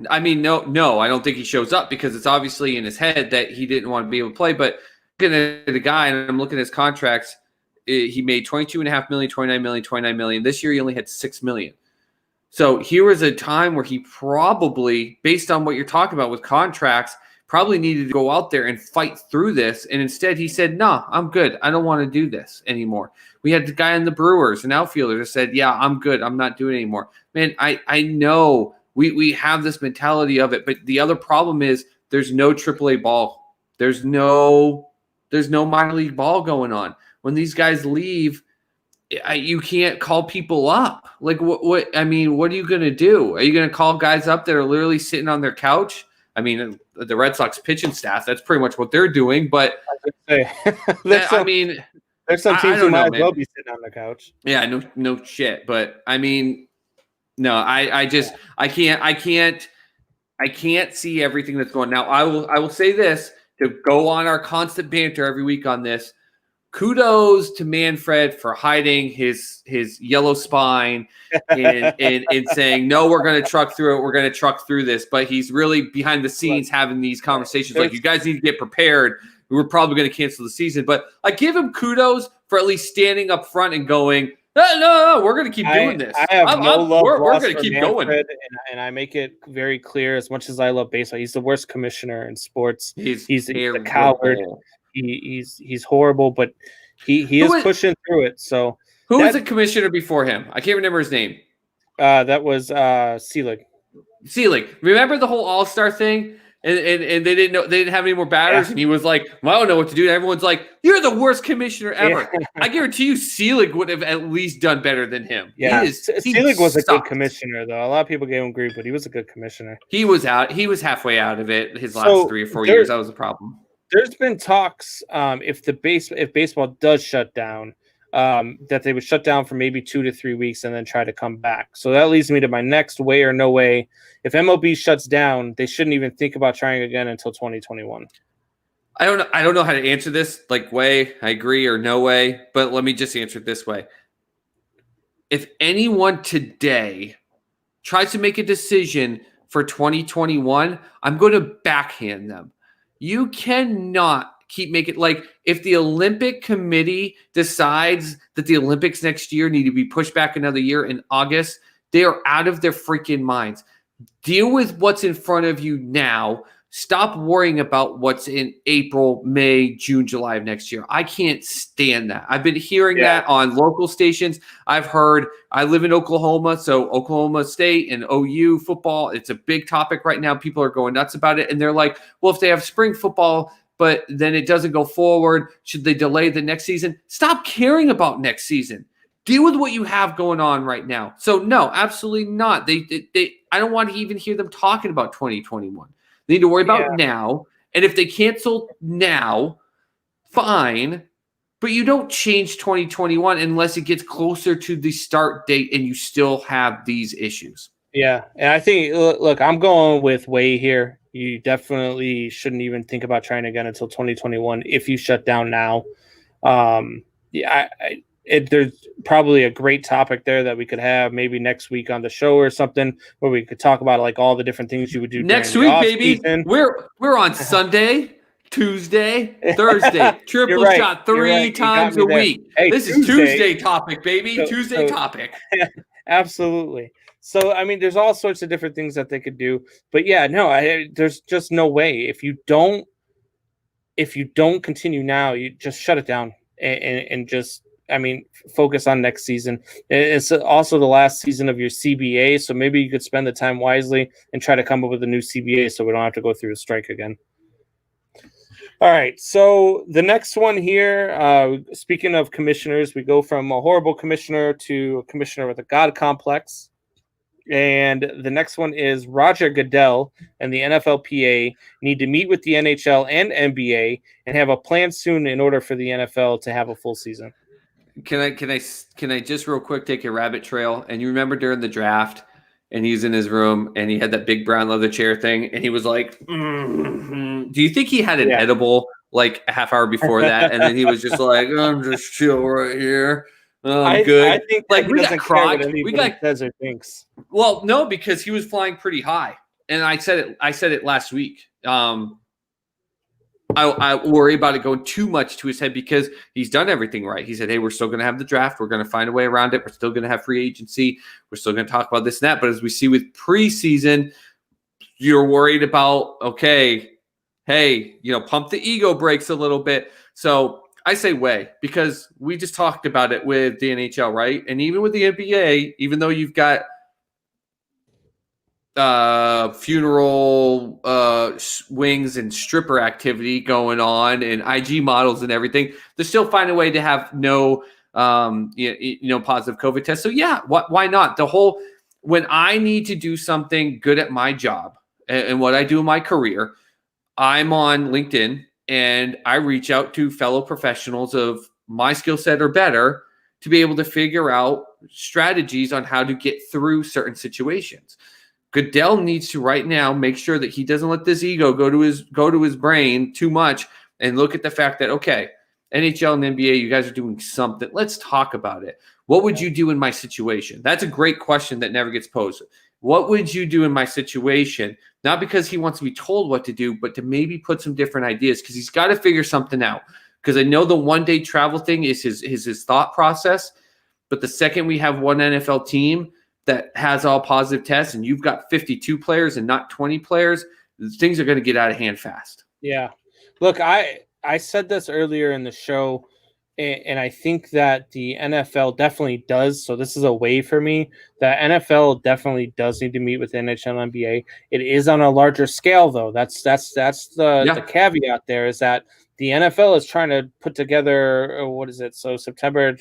I mean, no, I don't think he shows up because it's obviously in his head that he didn't want to be able to play. But looking at the guy, and I'm looking at his contracts, he made $22.5 million, $29 million. This year he only had $6 million. So here was a time where he probably, based on what you're talking about with contracts, probably needed to go out there and fight through this. And instead he said, no, I'm good. I don't want to do this anymore. We had the guy in the Brewers, an outfielder, that said, yeah, I'm good. I'm not doing it anymore. Man, I know we have this mentality of it, but the other problem is there's no AAA ball. There's no minor league ball going on. When these guys leave, you can't call people up. Like what are you going to do? Are you going to call guys up that are literally sitting on their couch? I mean, the Red Sox pitching staff, that's pretty much what they're doing. But there's some teams who might as well be sitting on the couch. Yeah, no shit. But I mean, no, I can't see everything that's going. Now, I will say this to go on our constant banter every week on this. Kudos to Manfred for hiding his yellow spine and saying, no, we're going to truck through it. We're going to truck through this. But he's really behind the scenes having these conversations like, you guys need to get prepared. We're probably going to cancel the season. But I give him kudos for at least standing up front and going, no, we're going to keep doing this. I have no love we're going to keep Manfred, going. And I make it very clear, as much as I love baseball, he's the worst commissioner in sports. He's a coward. He's horrible, but he is pushing through it. So who was the commissioner before him? I can't remember his name. That was Selig. Remember the whole All-Star thing? And they didn't know, they didn't have any more batters, and he was like, well, I don't know what to do. And everyone's like, you're the worst commissioner ever. I guarantee you Selig would have at least done better than him. Yeah, Selig was a good commissioner, though. A lot of people gave him grief, but he was a good commissioner. He was halfway out of it his last 3 or 4 years. That was a problem. There's been talks if baseball does shut down, that they would shut down for maybe 2 to 3 weeks and then try to come back. So that leads me to my next way or no way. If MLB shuts down, they shouldn't even think about trying again until 2021. I don't know how to answer this. Like, way, I agree, or no way. But let me just answer it this way. If anyone today tries to make a decision for 2021, I'm going to backhand them. You cannot keep making, like, if the Olympic Committee decides that the Olympics next year need to be pushed back another year in August, they are out of their freaking minds. Deal with what's in front of you now. Stop worrying about what's in April, May, June, July of next year. I can't stand that. I've been hearing that on local stations. I've heard, I live in Oklahoma, so Oklahoma State and OU football, it's a big topic right now. People are going nuts about it. And they're like, well, if they have spring football, but then it doesn't go forward, should they delay the next season? Stop caring about next season. Deal with what you have going on right now. So no, absolutely not. They I don't want to even hear them talking about 2021. They need to worry about now. And if they cancel now, fine. But you don't change 2021 unless it gets closer to the start date and you still have these issues. Yeah. And I think, look, I'm going with Way here. You definitely shouldn't even think about trying again until 2021 if you shut down now. There's probably a great topic there that we could have maybe next week on the show or something where we could talk about like all the different things you would do next week, baby. We're on Sunday, Tuesday, Thursday, triple shot 3 times a week. Hey, this is Tuesday topic, baby. Tuesday topic. Absolutely. So, I mean, there's all sorts of different things that they could do, but yeah, no, there's just no way. If you don't continue now, you just shut it down and just, I mean, focus on next season. It's also the last season of your CBA, so maybe you could spend the time wisely and try to come up with a new CBA so we don't have to go through a strike again. All right, so the next one here, speaking of commissioners, we go from a horrible commissioner to a commissioner with a God complex. And the next one is Roger Goodell and the NFLPA need to meet with the NHL and NBA and have a plan soon in order for the NFL to have a full season. Can I just real quick take a rabbit trail? And you remember during the draft, and he's in his room, and he had that big brown leather chair thing, and he was like, Do you think he had an edible like a half hour before that? And then he was just like, I'm just chill right here. I'm good. I think like we got crotch. We got says or thinks. Well, no, because he was flying pretty high, and I said it last week. I worry about it going too much to his head because he's done everything right. He said, hey, we're still going to have the draft. We're going to find a way around it. We're still going to have free agency. We're still going to talk about this and that. But as we see with preseason, you're worried about, okay, hey, pump the ego brakes a little bit. So I say way because we just talked about it with the NHL, right? And even with the NBA, even though you've got funeral wings and stripper activity going on and IG models and everything, they still find a way to have no positive COVID test. So yeah, why not? When I need to do something good at my job and what I do in my career, I'm on LinkedIn and I reach out to fellow professionals of my skill set or better to be able to figure out strategies on how to get through certain situations. Goodell needs to right now make sure that he doesn't let this ego go to his brain too much and look at the fact that, okay, NHL and NBA, you guys are doing something. Let's talk about it. What would you do in my situation? That's a great question that never gets posed. What would you do in my situation? Not because he wants to be told what to do, but to maybe put some different ideas because he's got to figure something out. Because I know the one-day travel thing is his thought process, but the second we have one NFL team that has all positive tests and you've got 52 players and not 20 players, things are going to get out of hand fast. Yeah. Look, I said this earlier in the show. and I think that the NFL definitely does. So this is a way for me. The NFL definitely does need to meet with NHL and NBA. It is on a larger scale, though. That's the caveat there, is that the NFL is trying to put together what is it? So September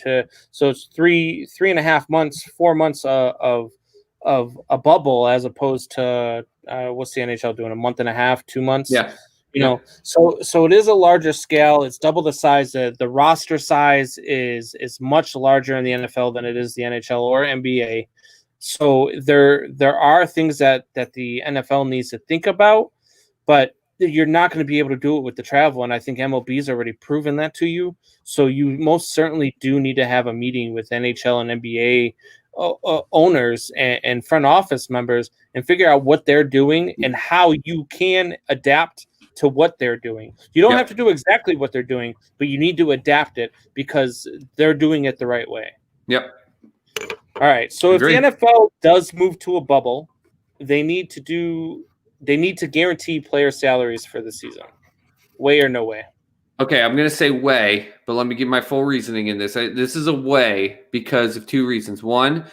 so it's 3.5 months, 4 months of a bubble, as opposed to what's the NHL doing? A month and a half, 2 months. Yeah. You know, so it is a larger scale. It's double the size. The roster size is much larger in the NFL than it is the NHL or NBA. So there are things that the NFL needs to think about, but you're not going to be able to do it with the travel. And I think MLB's already proven that to you. So you most certainly do need to have a meeting with NHL and NBA owners and front office members and figure out what they're doing and how you can adapt to what they're doing. You don't have to do exactly what they're doing, but you need to adapt it because they're doing it the right way. Yep. All right. So if the NFL does move to a bubble, they need to guarantee player salaries for the season. Way or no way? Okay, I'm going to say way, but let me give my full reasoning in this. This is a way because of two reasons. One,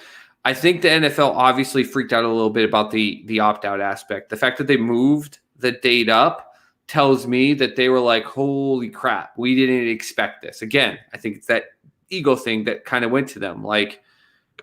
I think the NFL obviously freaked out a little bit about the opt-out aspect. The fact that they moved the date up tells me that they were like, holy crap, we didn't expect this. Again, I think it's that ego thing that kind of went to them. Like,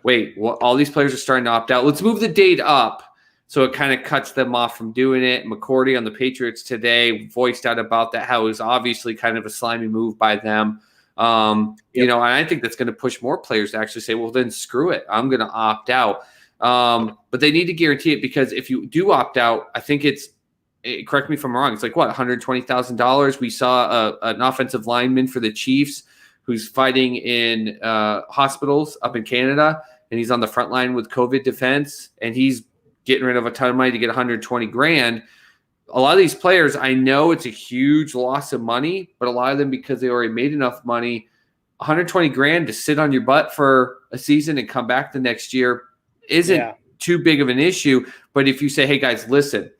wait, all these players are starting to opt out. Let's move the date up. So it kind of cuts them off from doing it. McCourty on the Patriots today voiced out about that, how it was obviously kind of a slimy move by them. You know, and I think that's going to push more players to actually say, well, then screw it. I'm going to opt out. But they need to guarantee it, because if you do opt out, I think correct me if I'm wrong, it's like, what, $120,000? We saw an offensive lineman for the Chiefs who's fighting in hospitals up in Canada, and he's on the front line with COVID defense, and he's getting rid of a ton of money to get 120 grand. A lot of these players, I know it's a huge loss of money, but a lot of them, because they already made enough money, 120 grand to sit on your butt for a season and come back the next year isn't too big of an issue. But if you say, hey guys, listen,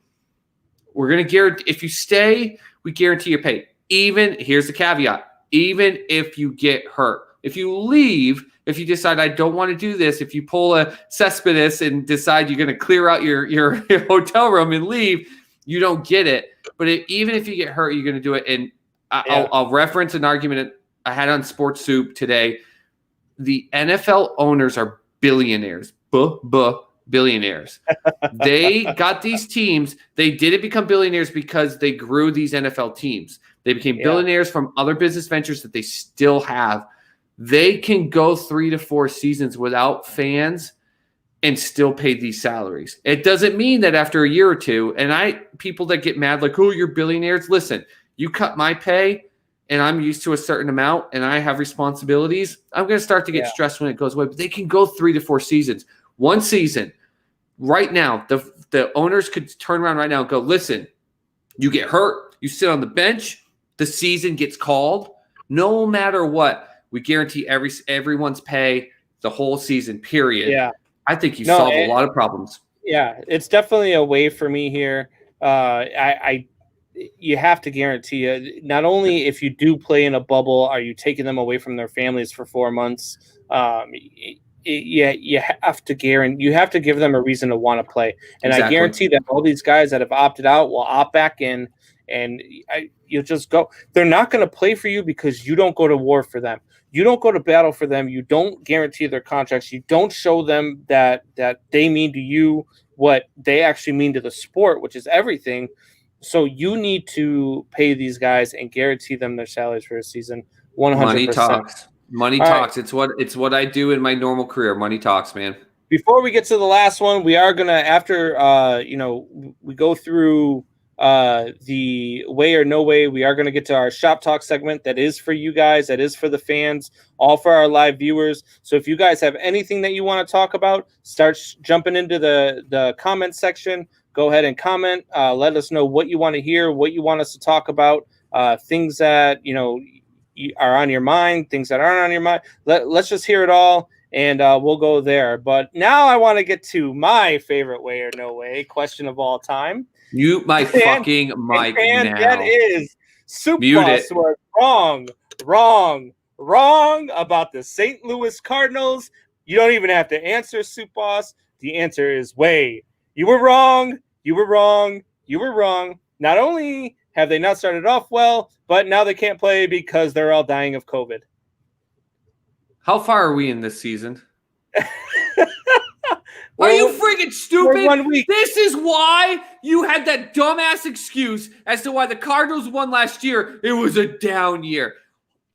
we're going to guarantee, if you stay, we guarantee your pay. Here's the caveat, even if you get hurt. If you leave, if you decide, I don't want to do this, if you pull a Cespedes and decide you're going to clear out your hotel room and leave, you don't get it. But even if you get hurt, you're going to do it. And I'll reference an argument I had on Sports Soup today. The NFL owners are billionaires. Billionaires. They got these teams. They didn't become billionaires because they grew these NFL teams. They became billionaires from other business ventures that they still have. They can go 3 to 4 seasons without fans and still pay these salaries. It doesn't mean that after a year or two, and people that get mad like, oh, you're billionaires. Listen, you cut my pay and I'm used to a certain amount and I have responsibilities. I'm going to start to get stressed when it goes away. But they can go 3 to 4 seasons. One season, right now, the owners could turn around right now and go, listen, you get hurt, you sit on the bench, the season gets called. No matter what, we guarantee everyone's pay the whole season, period. Yeah. I think you solve a lot of problems. Yeah, it's definitely a way for me here. You have to guarantee it. Not only if you do play in a bubble, are you taking them away from their families for 4 months? You have to guarantee. You have to give them a reason to want to play. And I guarantee that all these guys that have opted out will opt back in, and you'll just go. They're not going to play for you because you don't go to war for them. You don't go to battle for them. You don't guarantee their contracts. You don't show them that they mean to you what they actually mean to the sport, which is everything. So you need to pay these guys and guarantee them their salaries for a season. 100%. Money talks. Money talks. Right. It's what I do in my normal career. Money talks, man. Before we get to the last one, we are gonna, after we go through the way or no way, we are going to get to our shop talk segment that is for you guys, that is for the fans, all for our live viewers. So if you guys have anything that you want to talk about, start jumping into the comment section. Go ahead and comment. Let us know what you want to hear, what you want us to talk about, things that are on your mind, things that aren't on your mind. Let's just hear it all, and we'll go there. But now I want to get to my favorite way or no way question of all time. Mute my fucking mic now. That is Soup Boss. Wrong. wrong about the St. Louis Cardinals. You don't even have to answer, Soup Boss. The answer is way. You were wrong. You were wrong. You were wrong. Not only have they not started off well, but now they can't play because they're all dying of COVID. How far are we in this season? Well, are you freaking stupid? 1 week. This is why you had that dumbass excuse as to why the Cardinals won last year. It was a down year.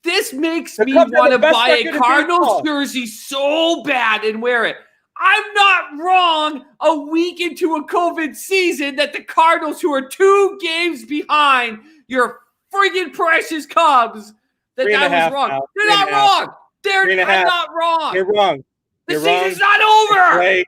This makes me want to buy a Cardinals jersey so bad and wear it. I'm not wrong a week into a COVID season that the Cardinals, who are 2 games behind your friggin' precious Cubs, that was wrong. Now. They're not wrong. They're not wrong. You're wrong. The season's not over. Wait.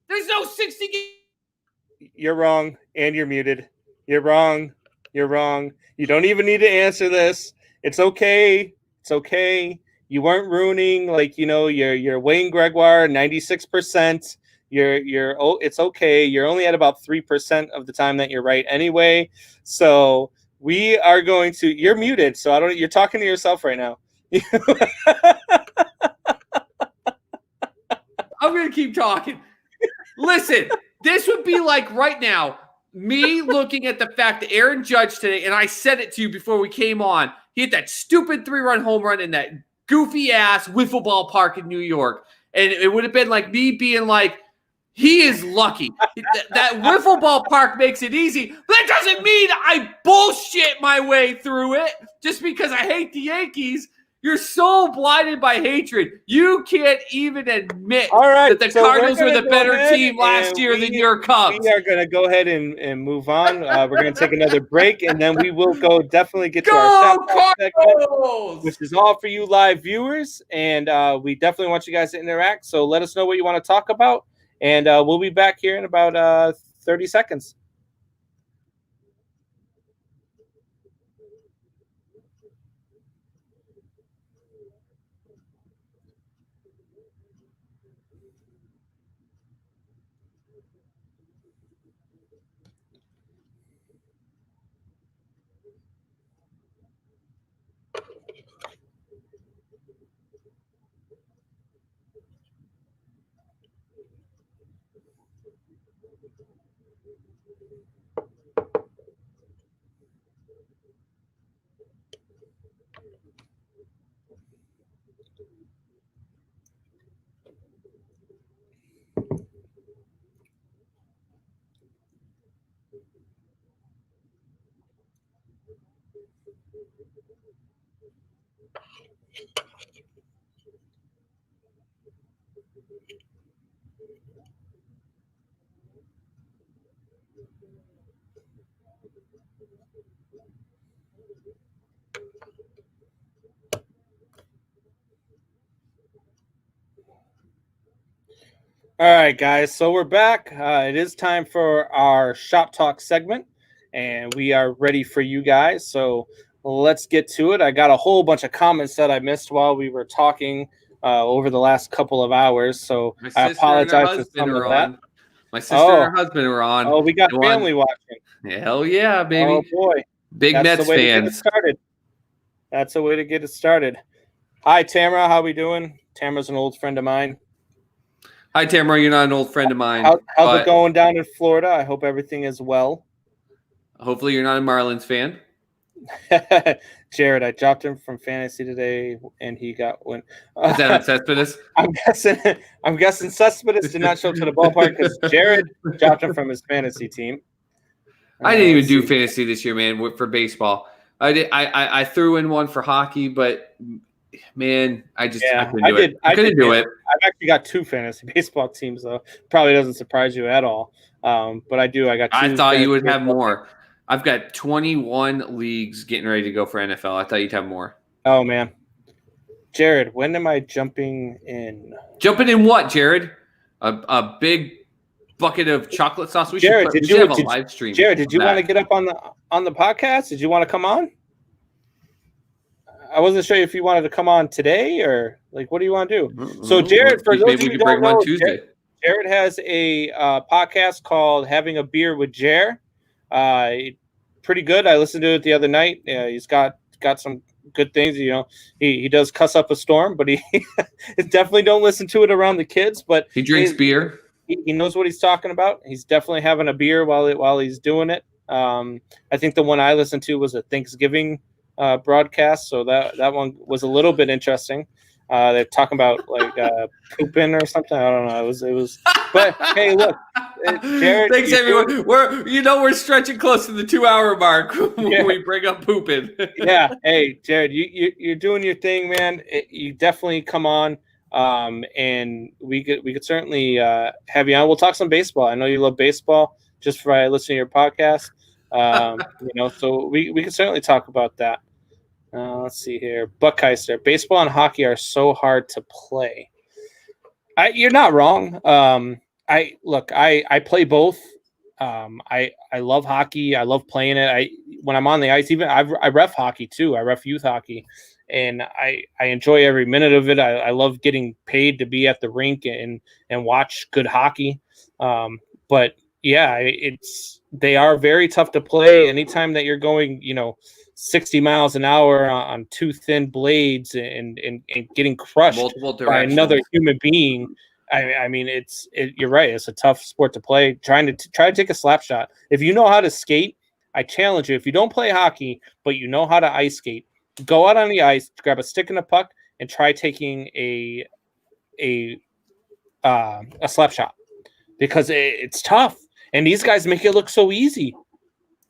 There's no 60 games. You're wrong, and you're muted. You're wrong. You're wrong. You don't even need to answer this. It's okay. It's okay. You weren't ruining, your Wayne Gregoire, 96%. It's okay. You're only at about 3% of the time that you're right anyway. So we are going to. You're muted. So you're talking to yourself right now. I'm gonna keep talking. Listen, this would be like right now, me looking at the fact that Aaron Judge today, and I said it to you before we came on, he hit that stupid 3-run home run in that goofy-ass wiffle ball park in New York. And it would have been like me being like, he is lucky. That wiffle ball park makes it easy. But that doesn't mean I bullshit my way through it just because I hate the Yankees. You're so blinded by hatred. You can't even admit that the Cardinals were the better team last year than your Cubs. We are going to go ahead and move on. We're going to take another break, and then we will definitely get to our shop segment, which is all for you live viewers. And we definitely want you guys to interact. So let us know what you want to talk about. And we'll be back here in about 30 seconds. All right, guys. So we're back. It is time for our Shop Talk segment, and we are ready for you guys. So let's get to it. I got a whole bunch of comments that I missed while we were talking over the last couple of hours. So I apologize for some of that. My sister and her husband were on. Oh, we got family watching. Hell yeah, baby. Oh, boy. Big Mets fans. That's a way to get it started. Hi, Tamara. How we doing? Tamara's an old friend of mine. Hi, Tamara. You're not an old friend of mine. How's it going down in Florida? I hope everything is well. Hopefully you're not a Marlins fan. Jared, I dropped him from fantasy today, and he got one. Is that Cespedes? I'm guessing Cespedes did not show up to the ballpark because Jared dropped him from his fantasy team. I didn't even do fantasy this year, man, for baseball. I threw in one for hockey, but man, I couldn't do it. I couldn't do it. I've actually got 2 fantasy baseball teams, though. Probably doesn't surprise you at all. But I do. I got 2. I thought you would have more. I've got 21 leagues getting ready to go for NFL. I thought you'd have more. Oh, man. Jared, when am I jumping in? Jumping in what, Jared? A big bucket of chocolate sauce? We should have a live stream. Jared, did you want to get up on the podcast? Did you want to come on? I wasn't sure if you wanted to come on today or what do you want to do? So Jared, for those of you who don't know, Jared has a podcast called Having a Beer with Jer. Pretty good. I listened to it the other night. He's got some good things. He does cuss up a storm, but he definitely don't listen to it around the kids. But he drinks beer. He knows what he's talking about. He's definitely having a beer while he's doing it. I think the one I listened to was a Thanksgiving broadcast, so that one was a little bit interesting. They're talking about like pooping or something. I don't know. It was. But hey, look, Jared. Thanks everyone. We're stretching close to the 2-hour mark when we bring up pooping. Yeah. Hey, Jared, you're doing your thing, man. You definitely come on. And we could certainly have you on. We'll talk some baseball. I know you love baseball just by listening to your podcast. So we could certainly talk about that. Let's see here. Buckheister, baseball and hockey are so hard to play. You're not wrong. I play both. I love hockey. I love playing it. When I'm on the ice, even I ref hockey too. I ref youth hockey. And I enjoy every minute of it. I love getting paid to be at the rink and watch good hockey. But yeah, they are very tough to play. Anytime that you're going, 60 miles an hour on two thin blades and getting crushed by another human being. I mean, you're right. It's a tough sport to play. Try to take a slap shot. If you know how to skate, I challenge you. If you don't play hockey, but you know how to ice skate, go out on the ice, grab a stick and a puck, and try taking a slap shot because it's tough. And these guys make it look so easy.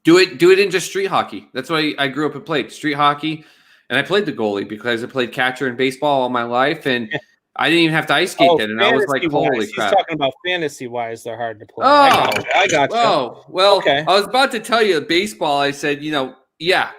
Do it in just street hockey. That's why I grew up and played street hockey, and I played the goalie because I played catcher in baseball all my life, and I didn't even have to ice skate then. And I was like, holy crap! He's talking about fantasy-wise, they're hard to play. Oh, I got you. Oh, well, okay. I was about to tell you baseball. I said, yeah,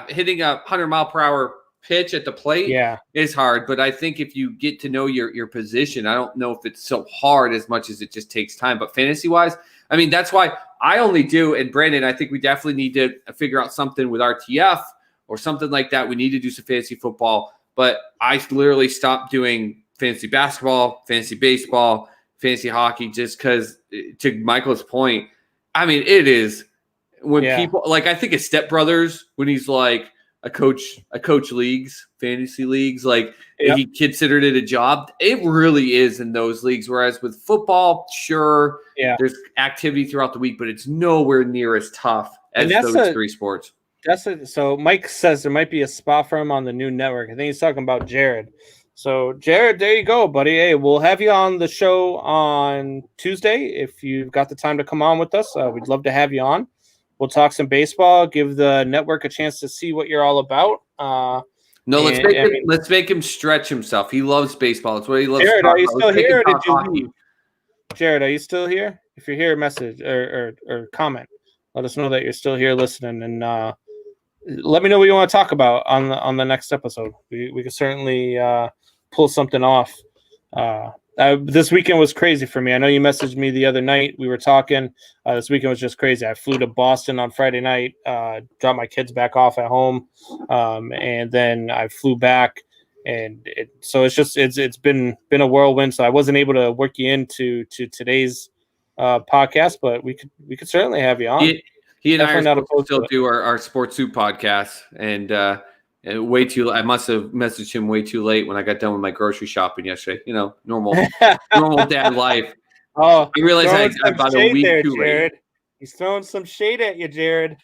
hitting a 100-mile-per-hour pitch at the plate is hard. But I think if you get to know your position, I don't know if it's so hard as much as it just takes time. But fantasy-wise, I mean, that's why I only do. And Brandon, I think we definitely need to figure out something with RTF or something like that. We need to do some fantasy football. But I literally stopped doing fantasy basketball, fantasy baseball, fantasy hockey, just because, to Michael's point, I mean, it is when people like, I think of Step Brothers when he's like a coach leagues, fantasy leagues, like he considered it a job. It really is in those leagues. Whereas with football, sure, there's activity throughout the week, but it's nowhere near as tough as those three sports. So Mike says there might be a spot for him on the new network. I think he's talking about Jared. So, Jared, there you go, buddy. Hey, we'll have you on the show on Tuesday. If you've got the time to come on with us, we'd love to have you on. We'll talk some baseball, give the network a chance to see what you're all about. Let's make him stretch himself. He loves baseball. It's what he loves. Jared, are you still here? Or did you leave? Jared, are you still here? If you're here, message or comment. Let us know that you're still here listening, and let me know what you want to talk about on the next episode. We can certainly pull something off. This weekend was crazy for me. I know you messaged me the other night. We were talking. This weekend was just crazy. I flew to Boston on Friday night, dropped my kids back off at home, and then I flew back. And it's been a whirlwind. So I wasn't able to work you into today's podcast, but we could certainly have you on. He and I are supposed to still do our Sports Soup podcast, and I must have messaged him way too late when I got done with my grocery shopping yesterday. Normal dad life. Oh, I realized I about a week too Jared. late. He's throwing some shade at you, Jared.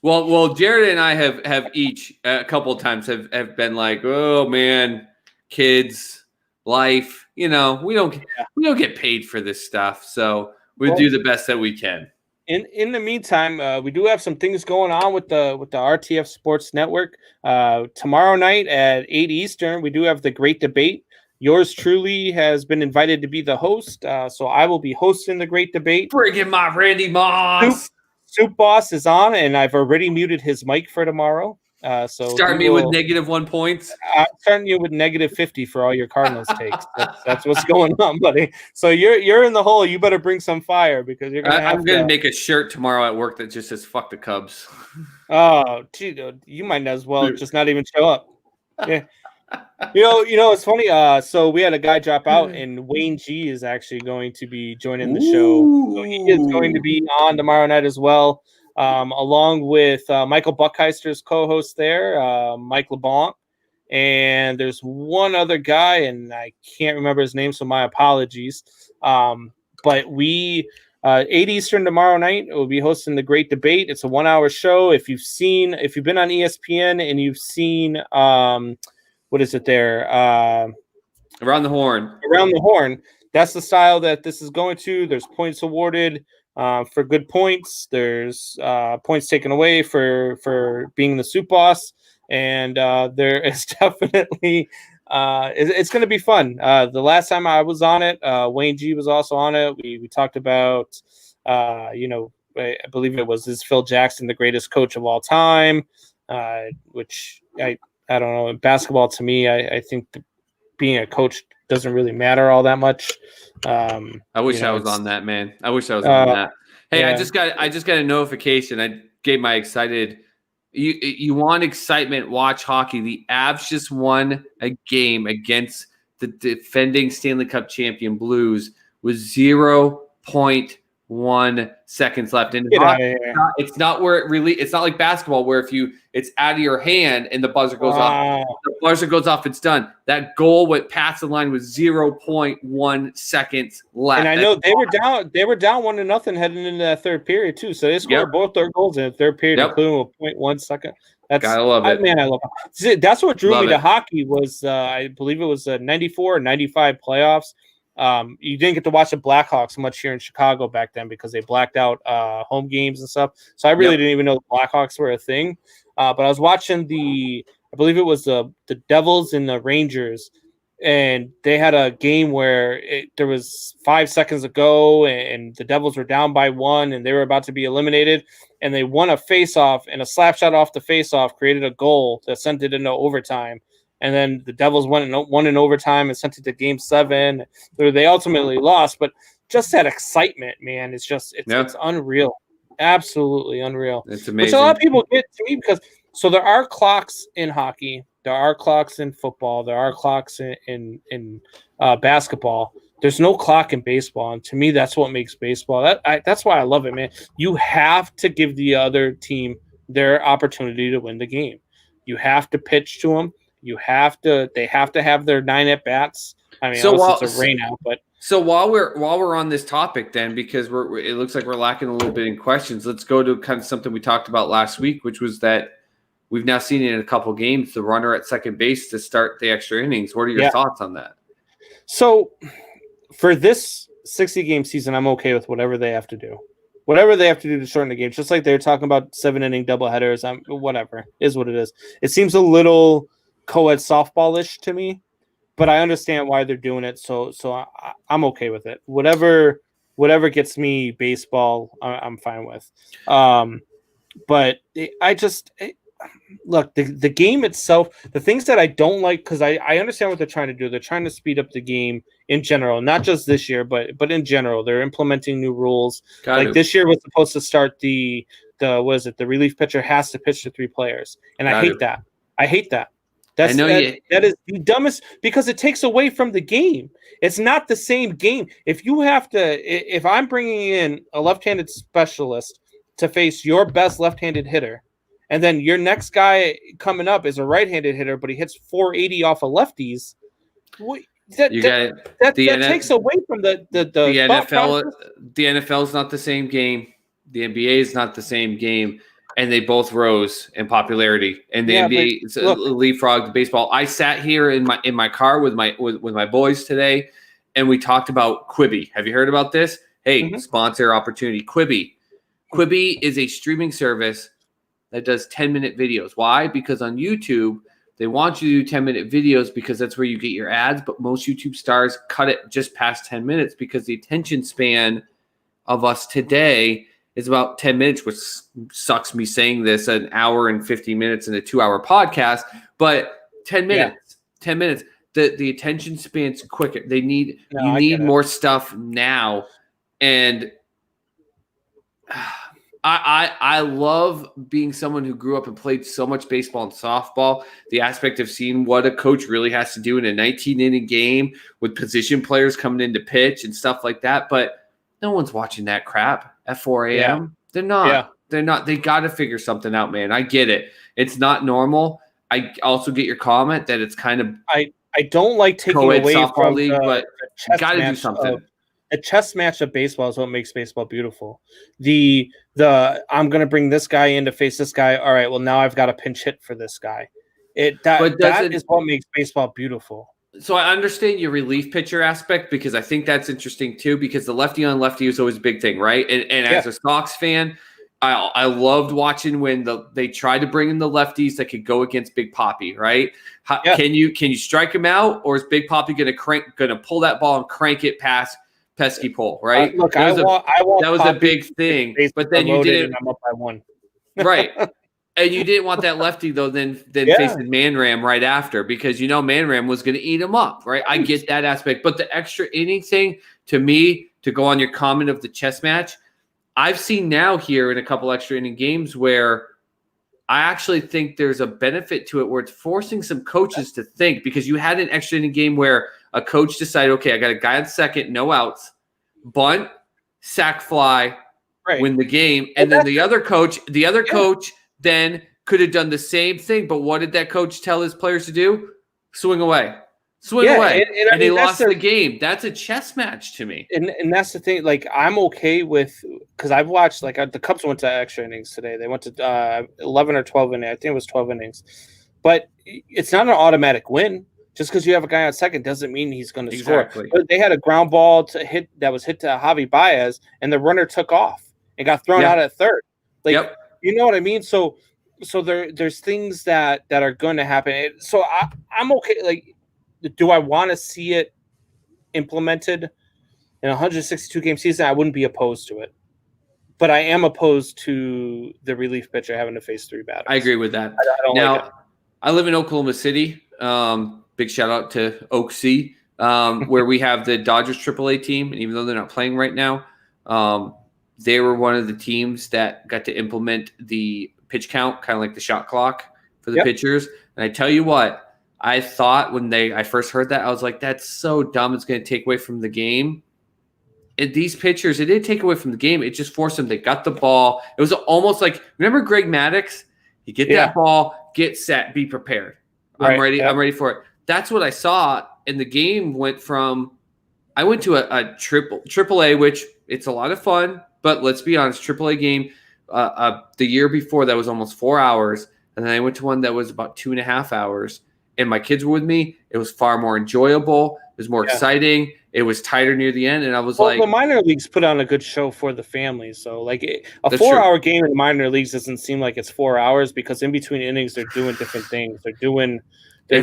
Well, Jared and I have each a couple of times have been like, oh man, kids, life. We don't get paid for this stuff, so we'll do the best that we can. In the meantime, we do have some things going on with the RTF Sports Network. Tomorrow night at 8 Eastern, we do have the Great Debate. Yours truly has been invited to be the host, so I will be hosting the Great Debate. Bring in my Randy Moss. Soup Boss is on, and I've already muted his mic for tomorrow. So start me with -1 points. I'm starting you with -50 for all your Cardinals takes. That's what's going on, buddy. So you're in the hole. You better bring some fire because you're gonna. I'm gonna make a shirt tomorrow at work that just says "fuck the Cubs." Oh, gee, dude, you might as well just not even show up. Yeah. It's funny. So we had a guy drop out, and Wayne G is actually going to be joining the show. So he is going to be on tomorrow night as well. along with Michael Buckheister's co-host there, Mike LeBlanc. And there's one other guy, and I can't remember his name, so my apologies. But we 8 Eastern tomorrow night, we'll be hosting the Great Debate. It's a 1-hour show. If you've been on ESPN and you've seen what is it there? Around the Horn. Around the Horn. That's the style that this is going to. There's points awarded for good points. There's points taken away for being the soup boss. And there is definitely it's going to be fun. The last time I was on it, Wayne G was also on it. We talked about, I believe it was, is Phil Jackson the greatest coach of all time? Which I don't know. In basketball, to me, I think being a coach doesn't really matter all that much. I wish I was on that, man. I wish I was on that. Hey, yeah. I just got a notification. I gave my excited. You want excitement? Watch hockey. The Avs just won a game against the defending Stanley Cup champion Blues with 0.1 seconds left. And hockey, it's not where it really. It's not like basketball where it's out of your hand and the buzzer goes off. The buzzer goes off. It's done. That goal went past the line with 0.1 seconds left. And I know they were down. They were down 1-0 heading into that third period too. So they scored both their goals in the third period, including a 0.1 second. Gotta love it, man. I love it. That's what drew me to hockey. Was I believe it was 94 or 95 playoffs. You didn't get to watch the Blackhawks much here in Chicago back then because they blacked out home games and stuff. So I really didn't even know the Blackhawks were a thing. But I was watching I believe it was the Devils and the Rangers, and they had a game where there was 5 seconds to go, and the Devils were down by 1, and they were about to be eliminated, and they won a face-off, and a slap shot off the face-off created a goal that sent it into overtime. And then the Devils won in overtime and sent it to Game 7. They ultimately lost, but just that excitement, man, it's unreal. Absolutely unreal. It's amazing. Which a lot of people get to me because there are clocks in hockey, there are clocks in football, there are clocks in basketball. There's no clock in baseball, and to me, that's what makes baseball. That's why I love it, man. You have to give the other team their opportunity to win the game. You have to pitch to them. They have to have their 9 at bats. I mean, it's a rain out, but so while we're on this topic, then, because it looks like we're lacking a little bit in questions, let's go to kind of something we talked about last week, which was that we've now seen in a couple games the runner at second base to start the extra innings. What are your thoughts on that? So for this 60-game season, I'm okay with whatever they have to do. Whatever they have to do to shorten the game, just like they're talking about 7-inning doubleheaders. Whatever is what it is. It seems a little co-ed softball-ish to me, but I understand why they're doing it. So I'm okay with it. Whatever gets me baseball, I'm fine with. But look, the game itself, the things that I don't like, because I understand what they're trying to do. They're trying to speed up the game in general, not just this year, but in general. They're implementing new rules. This year was supposed to start the relief pitcher has to pitch to 3 players, and I hate that. I hate that. That is the dumbest, because it takes away from the game. It's not the same game. If I'm bringing in a left-handed specialist to face your best left-handed hitter, and then your next guy coming up is a right-handed hitter, but he hits 480 off of lefties, that takes away from the NFL. The NFL is not the same game. The NBA is not the same game. And they both rose in popularity, and the NBA leapfrogged baseball. I sat here in my car with my boys today, and we talked about Quibi. Have you heard about this? Hey, sponsor opportunity. Quibi is a streaming service that does 10-minute videos. Why? Because on YouTube they want you to do 10-minute videos because that's where you get your ads. But most YouTube stars cut it just past 10 minutes because the attention span of us today is about 10 minutes, which sucks me saying this, an hour and 50 minutes in a 2-hour podcast, but 10 minutes, 10 minutes, the attention span's quicker. You need more stuff now. And I love being someone who grew up and played so much baseball and softball, the aspect of seeing what a coach really has to do in a 19-inning game with position players coming in to pitch and stuff like that. But no one's watching that crap at 4 a.m. They're not. They're not. They got to figure something out, man. I get it. It's not normal. I also get your comment that it's kind of I don't like taking co-ed away softball from league, but chess got to do match something. a chess match of baseball is what makes baseball beautiful. The I'm going to bring this guy in to face this guy. All right, well now I've got a pinch hit for this guy. That is what makes baseball beautiful. So I understand your relief pitcher aspect because I think that's interesting too, because the lefty on lefty is always a big thing, right? And as a Sox fan, I loved watching when they tried to bring in the lefties that could go against Big Papi, right? Can you strike him out, or is Big Papi gonna pull that ball and crank it past pesky pole, right? Look, that was a big thing, but then you didn't. And I'm up by one, right? And you didn't want that lefty though, then facing Manram right after, because Manram was going to eat him up, right? I get that aspect, but the extra inning thing, to me, to go on your comment of the chess match, I've seen now here in a couple extra inning games where I actually think there's a benefit to it, where it's forcing some coaches to think, because you had an extra inning game where a coach decided, okay, I got a guy on second, no outs, bunt, sac fly, win the game, and then the other coach then could have done the same thing, but what did that coach tell his players to do? Swing away. And they lost the game. That's a chess match to me. And that's the thing. Like, I'm okay with, because I've watched, like, the Cubs went to extra innings today. They went to 11 or 12 innings. I think it was 12 innings. But it's not an automatic win. Just because you have a guy on second doesn't mean he's going to score. But they had a ground ball that was hit to Javi Baez, and the runner took off and got thrown out at third. Like, you know what I mean? So there's things that are going to happen. So I'm okay. Like, do I want to see it implemented in a 162 game season? I wouldn't be opposed to it, but I am opposed to the relief pitcher having to face 3 batters. I agree with that. I don't now, like it. I live in Oklahoma City. Big shout out to Oak C, where we have the Dodgers AAA team, and even though they're not playing right now, they were one of the teams that got to implement the pitch count, kind of like the shot clock for the pitchers. And I tell you what, I thought when I first heard that, I was like, that's so dumb. It's going to take away from the game. These pitchers, it didn't take away from the game. It just forced them. They got the ball. It was almost like, remember Greg Maddux? You get that ball, get set, be prepared. I'm ready. Yeah. I'm ready for it. That's what I saw. And the game went from, I went to a triple A, which it's a lot of fun, but let's be honest, AAA game the year before that was almost 4 hours. And then I went to one that was about 2.5 hours. And my kids were with me. It was far more enjoyable. It was more exciting. It was tighter near the end. And I was like, the minor leagues put on a good show for the families. So like a 4-hour game in the minor leagues doesn't seem like it's 4 hours, because in between innings, they're doing different things. It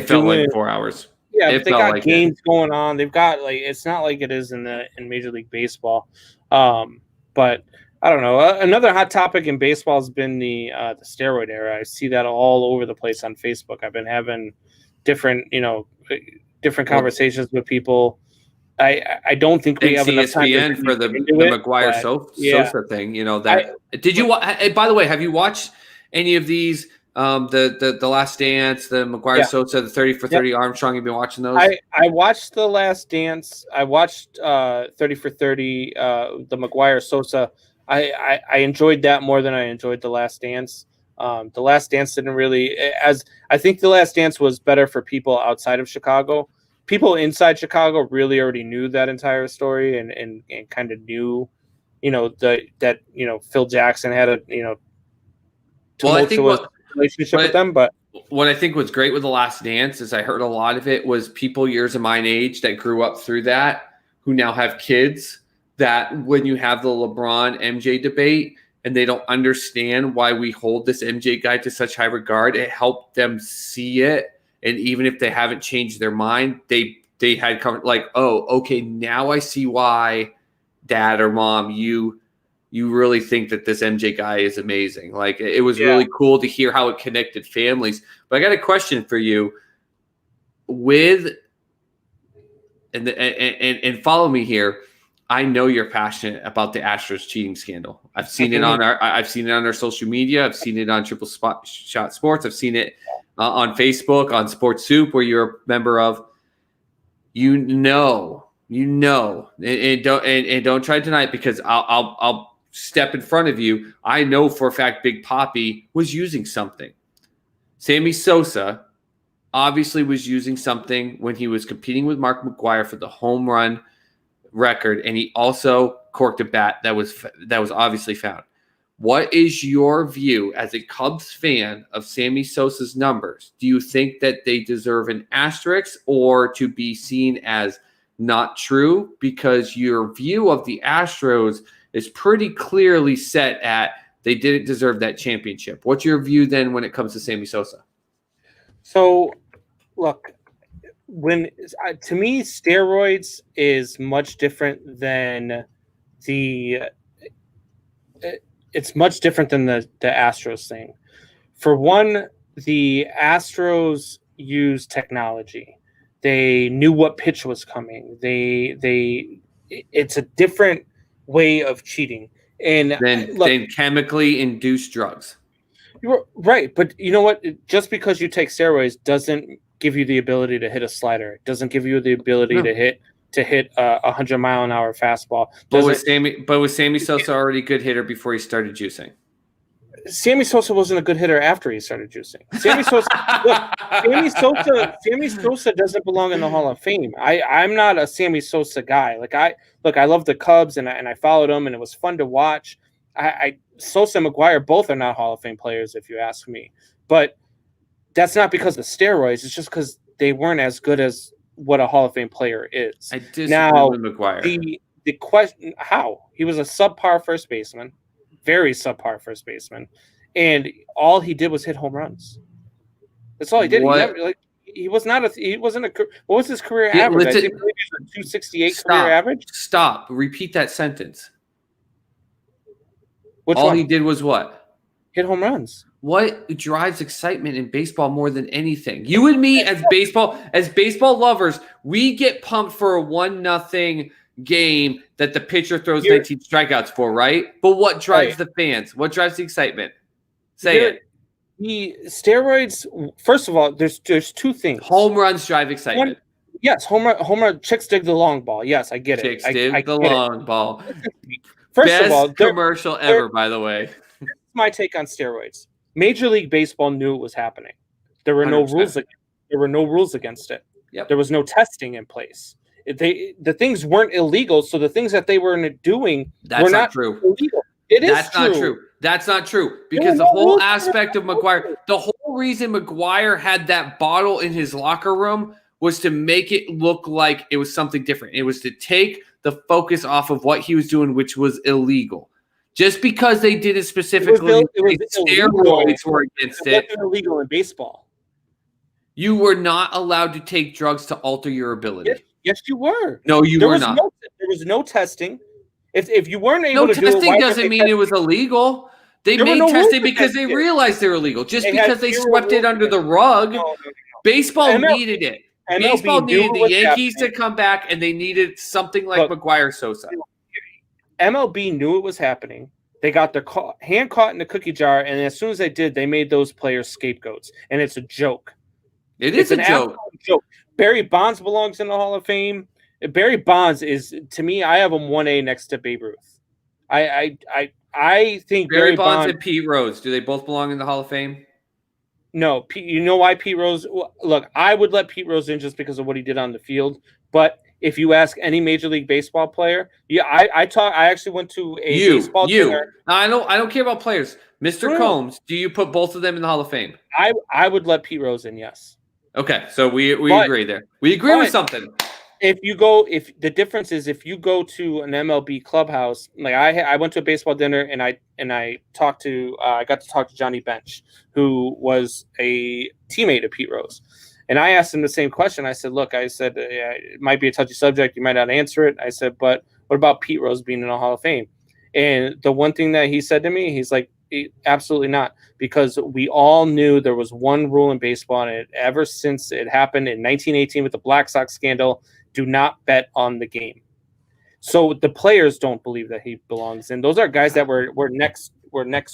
felt like 4 hours. Yeah, but they got games going on. They've got, like, it's not like it is in Major League Baseball. But I don't know. Another hot topic in baseball has been the steroid era. I see that all over the place on Facebook. I've been having different conversations with people. I don't think we have enough time for the McGuire Sosa thing. Did you? By the way, have you watched any of these? The Last Dance, the McGuire Sosa, the 30 for 30 Armstrong. You've been watching those? I watched The Last Dance. I watched 30 for 30, the McGuire Sosa. I enjoyed that more than I enjoyed The Last Dance. The Last Dance didn't really, I think The Last Dance was better for people outside of Chicago. People inside Chicago really already knew that entire story and kind of knew, that Phil Jackson had a tumultuous relationship with them. But what I think was great with The Last Dance is I heard a lot of it was people years of my age that grew up through that, who now have kids, that when you have the LeBron MJ debate and they don't understand why we hold this MJ guy to such high regard, it helped them see it. And even if they haven't changed their mind, they had come like, oh, okay, now I see why, Dad or Mom, you really think that this MJ guy is amazing. Like, it was really cool to hear how it connected families. But I got a question for you. And follow me here. I know you're passionate about the Astros cheating scandal. I've seen it on our social media. I've seen it on Triple Shot Sports. I've seen it on Facebook, on Sports Soup, where you're a member of. And don't try to deny it, because I'll step in front of you, I know for a fact Big Papi was using something. Sammy Sosa obviously was using something when he was competing with Mark McGwire for the home run record, and he also corked a bat that was obviously found. What is your view as a Cubs fan of Sammy Sosa's numbers? Do you think that they deserve an asterisk or to be seen as not true? Because your view of the Astros is pretty clearly set at they didn't deserve that championship. What's your view then when it comes to Sammy Sosa? So, look, to me, steroids is much different than it's much different than the Astros thing. For one, the Astros use technology. They knew what pitch was coming. It's a different way of cheating. And then chemically induced drugs. You're right, but you know what? Just because you take steroids doesn't give you the ability to hit a slider. It doesn't give you the ability to hit a 100-mile-an-hour fastball. But was Sammy Sosa already a good hitter before he started juicing? Sammy Sosa wasn't a good hitter after he started juicing. Sammy Sosa doesn't belong in the Hall of Fame. I'm not a Sammy Sosa guy. I love the Cubs and I followed them and it was fun to watch. Sosa and McGwire both are not Hall of Fame players, if you ask me. But that's not because of steroids. It's just because they weren't as good as what a Hall of Fame player is. I disagree with McGwire. The question, how? He was a subpar first baseman, very subpar first baseman, and all he did was hit home runs. That's all he did. What was his career average? I think he was a 268 career average. Stop. Repeat that sentence. All he did was what? Hit home runs. What drives excitement in baseball more than anything? You and me as baseball lovers, we get pumped for a 1-0 game that the pitcher throws 19 strikeouts for, right? But what drives the fans? What drives the excitement? Say it. The steroids, first of all, there's two things. Home runs drive excitement. Yes, home run. Chicks dig the long ball. Yes, I get it. Chicks dig the long ball. First of all, commercial ever, by the way. This is my take on steroids. Major League Baseball knew it was happening. There were 100%. No rules. There were no rules against it. Yep. There was no testing in place. The things weren't illegal, so the things that they were doing were not true. Illegal. That's not true. That's not true because the whole aspect of McGwire, the whole reason McGwire had that bottle in his locker room was to make it look like it was something different. It was to take the focus off of what he was doing, which was illegal. Just because they did it specifically, steroids were against it. It was illegal in baseball. You were not allowed to take drugs to alter your ability. Yes, you were. No, you were not. There was no testing. If you weren't able to do it, testing doesn't mean it was illegal. They made testing because they realized they were illegal. Just because they swept it under the rug. No. Baseball needed it. Baseball needed the Yankees to come back, and they needed something like McGwire Sosa. MLB knew it was happening. They got their hand caught in the cookie jar, and as soon as they did, they made those players scapegoats. And it's a joke. It's a joke. Barry Bonds belongs in the Hall of Fame. Barry Bonds is, to me, I have him 1A next to Babe Ruth. I think Barry Bonds and Pete Rose, do they both belong in the Hall of Fame? No. You know why Pete Rose? Look, I would let Pete Rose in just because of what he did on the field. But if you ask any Major League Baseball player, I actually went to a baseball dinner. I don't care about players. Mr. Combs, do you put both of them in the Hall of Fame? I would let Pete Rose in, yes. Okay, so we agree there. We agree with something. If the difference is if you go to an MLB clubhouse, like I went to a baseball dinner and I got to talk to Johnny Bench, who was a teammate of Pete Rose. And I asked him the same question. I said, look, it might be a touchy subject. You might not answer it. I said, but what about Pete Rose being in the Hall of Fame? And the one thing that he said to me, he's like, absolutely not, because we all knew there was one rule in baseball, and ever since it happened in 1918 with the Black Sox scandal, do not bet on the game. So the players don't believe that he belongs in. Those are guys that were next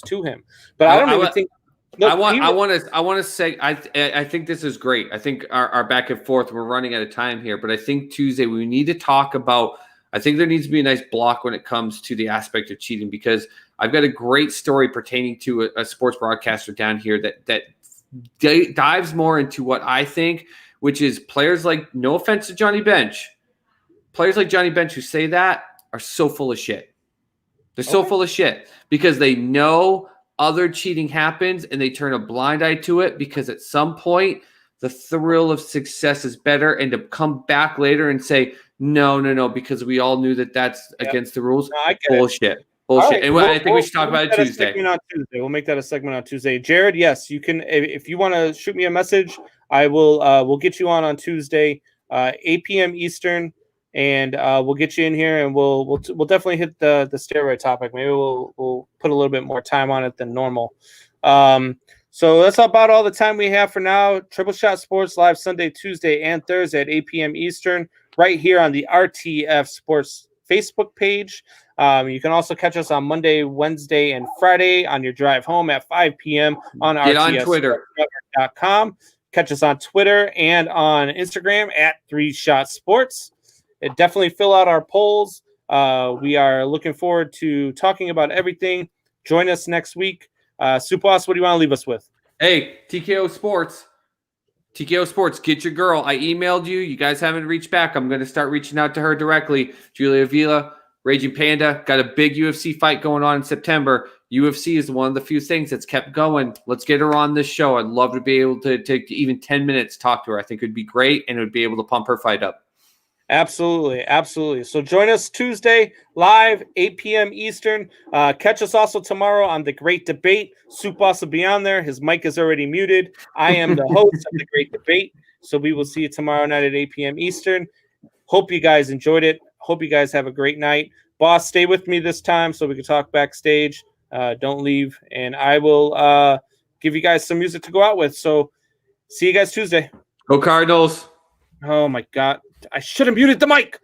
to him. But I don't even think. Look, I want to say I think this is great. I think our back and forth, we're running out of time here, but I think Tuesday we need to talk about I think there needs to be a nice block when it comes to the aspect of cheating, because I've got a great story pertaining to a sports broadcaster down here that dives more into what I think, which is players like, no offense to Johnny Bench, players like Johnny Bench who say that are so full of shit. They're so full of shit because they know other cheating happens and they turn a blind eye to it, because at some point the thrill of success is better, and to come back later and say, no, because we all knew that that's against the rules. No, I get Bullshit. it. Bullshit. Right. And I think we should talk about it Tuesday. We'll make that a segment on Tuesday. Jared, yes, you can. If you want to shoot me a message, I will. We'll get you on Tuesday, 8 p.m. Eastern, and we'll get you in here, and we'll definitely hit the steroid topic. Maybe we'll put a little bit more time on it than normal. So that's about all the time we have for now. Triple Shot Sports live Sunday, Tuesday, and Thursday at 8 p.m. Eastern, right here on the RTF Sports Facebook page. You can also catch us on Monday, Wednesday, and Friday on your drive home at 5 p.m. on RTFSportsNetwork.com. Catch us on Twitter and on Instagram at 3 Shot Sports. Definitely fill out our polls. We are looking forward to talking about everything. Join us next week. Supas, what do you want to leave us with? Hey, TKO Sports, get your girl. I emailed you. You guys haven't reached back. I'm going to start reaching out to her directly. Julia Vila, Raging Panda, got a big UFC fight going on in September. UFC is one of the few things that's kept going. Let's get her on this show. I'd love to be able to take even 10 minutes, talk to her. I think it would be great, and it would be able to pump her fight up. Absolutely. So join us Tuesday live, 8 p.m. Eastern. Catch us also tomorrow on The Great Debate. Supas will be on there. His mic is already muted. I am the host of The Great Debate. So we will see you tomorrow night at 8 p.m. Eastern. Hope you guys enjoyed it. Hope you guys have a great night. Boss, stay with me this time so we can talk backstage. Don't leave. And I will give you guys some music to go out with. So see you guys Tuesday. Go Cardinals. Oh, my God. I should have muted the mic.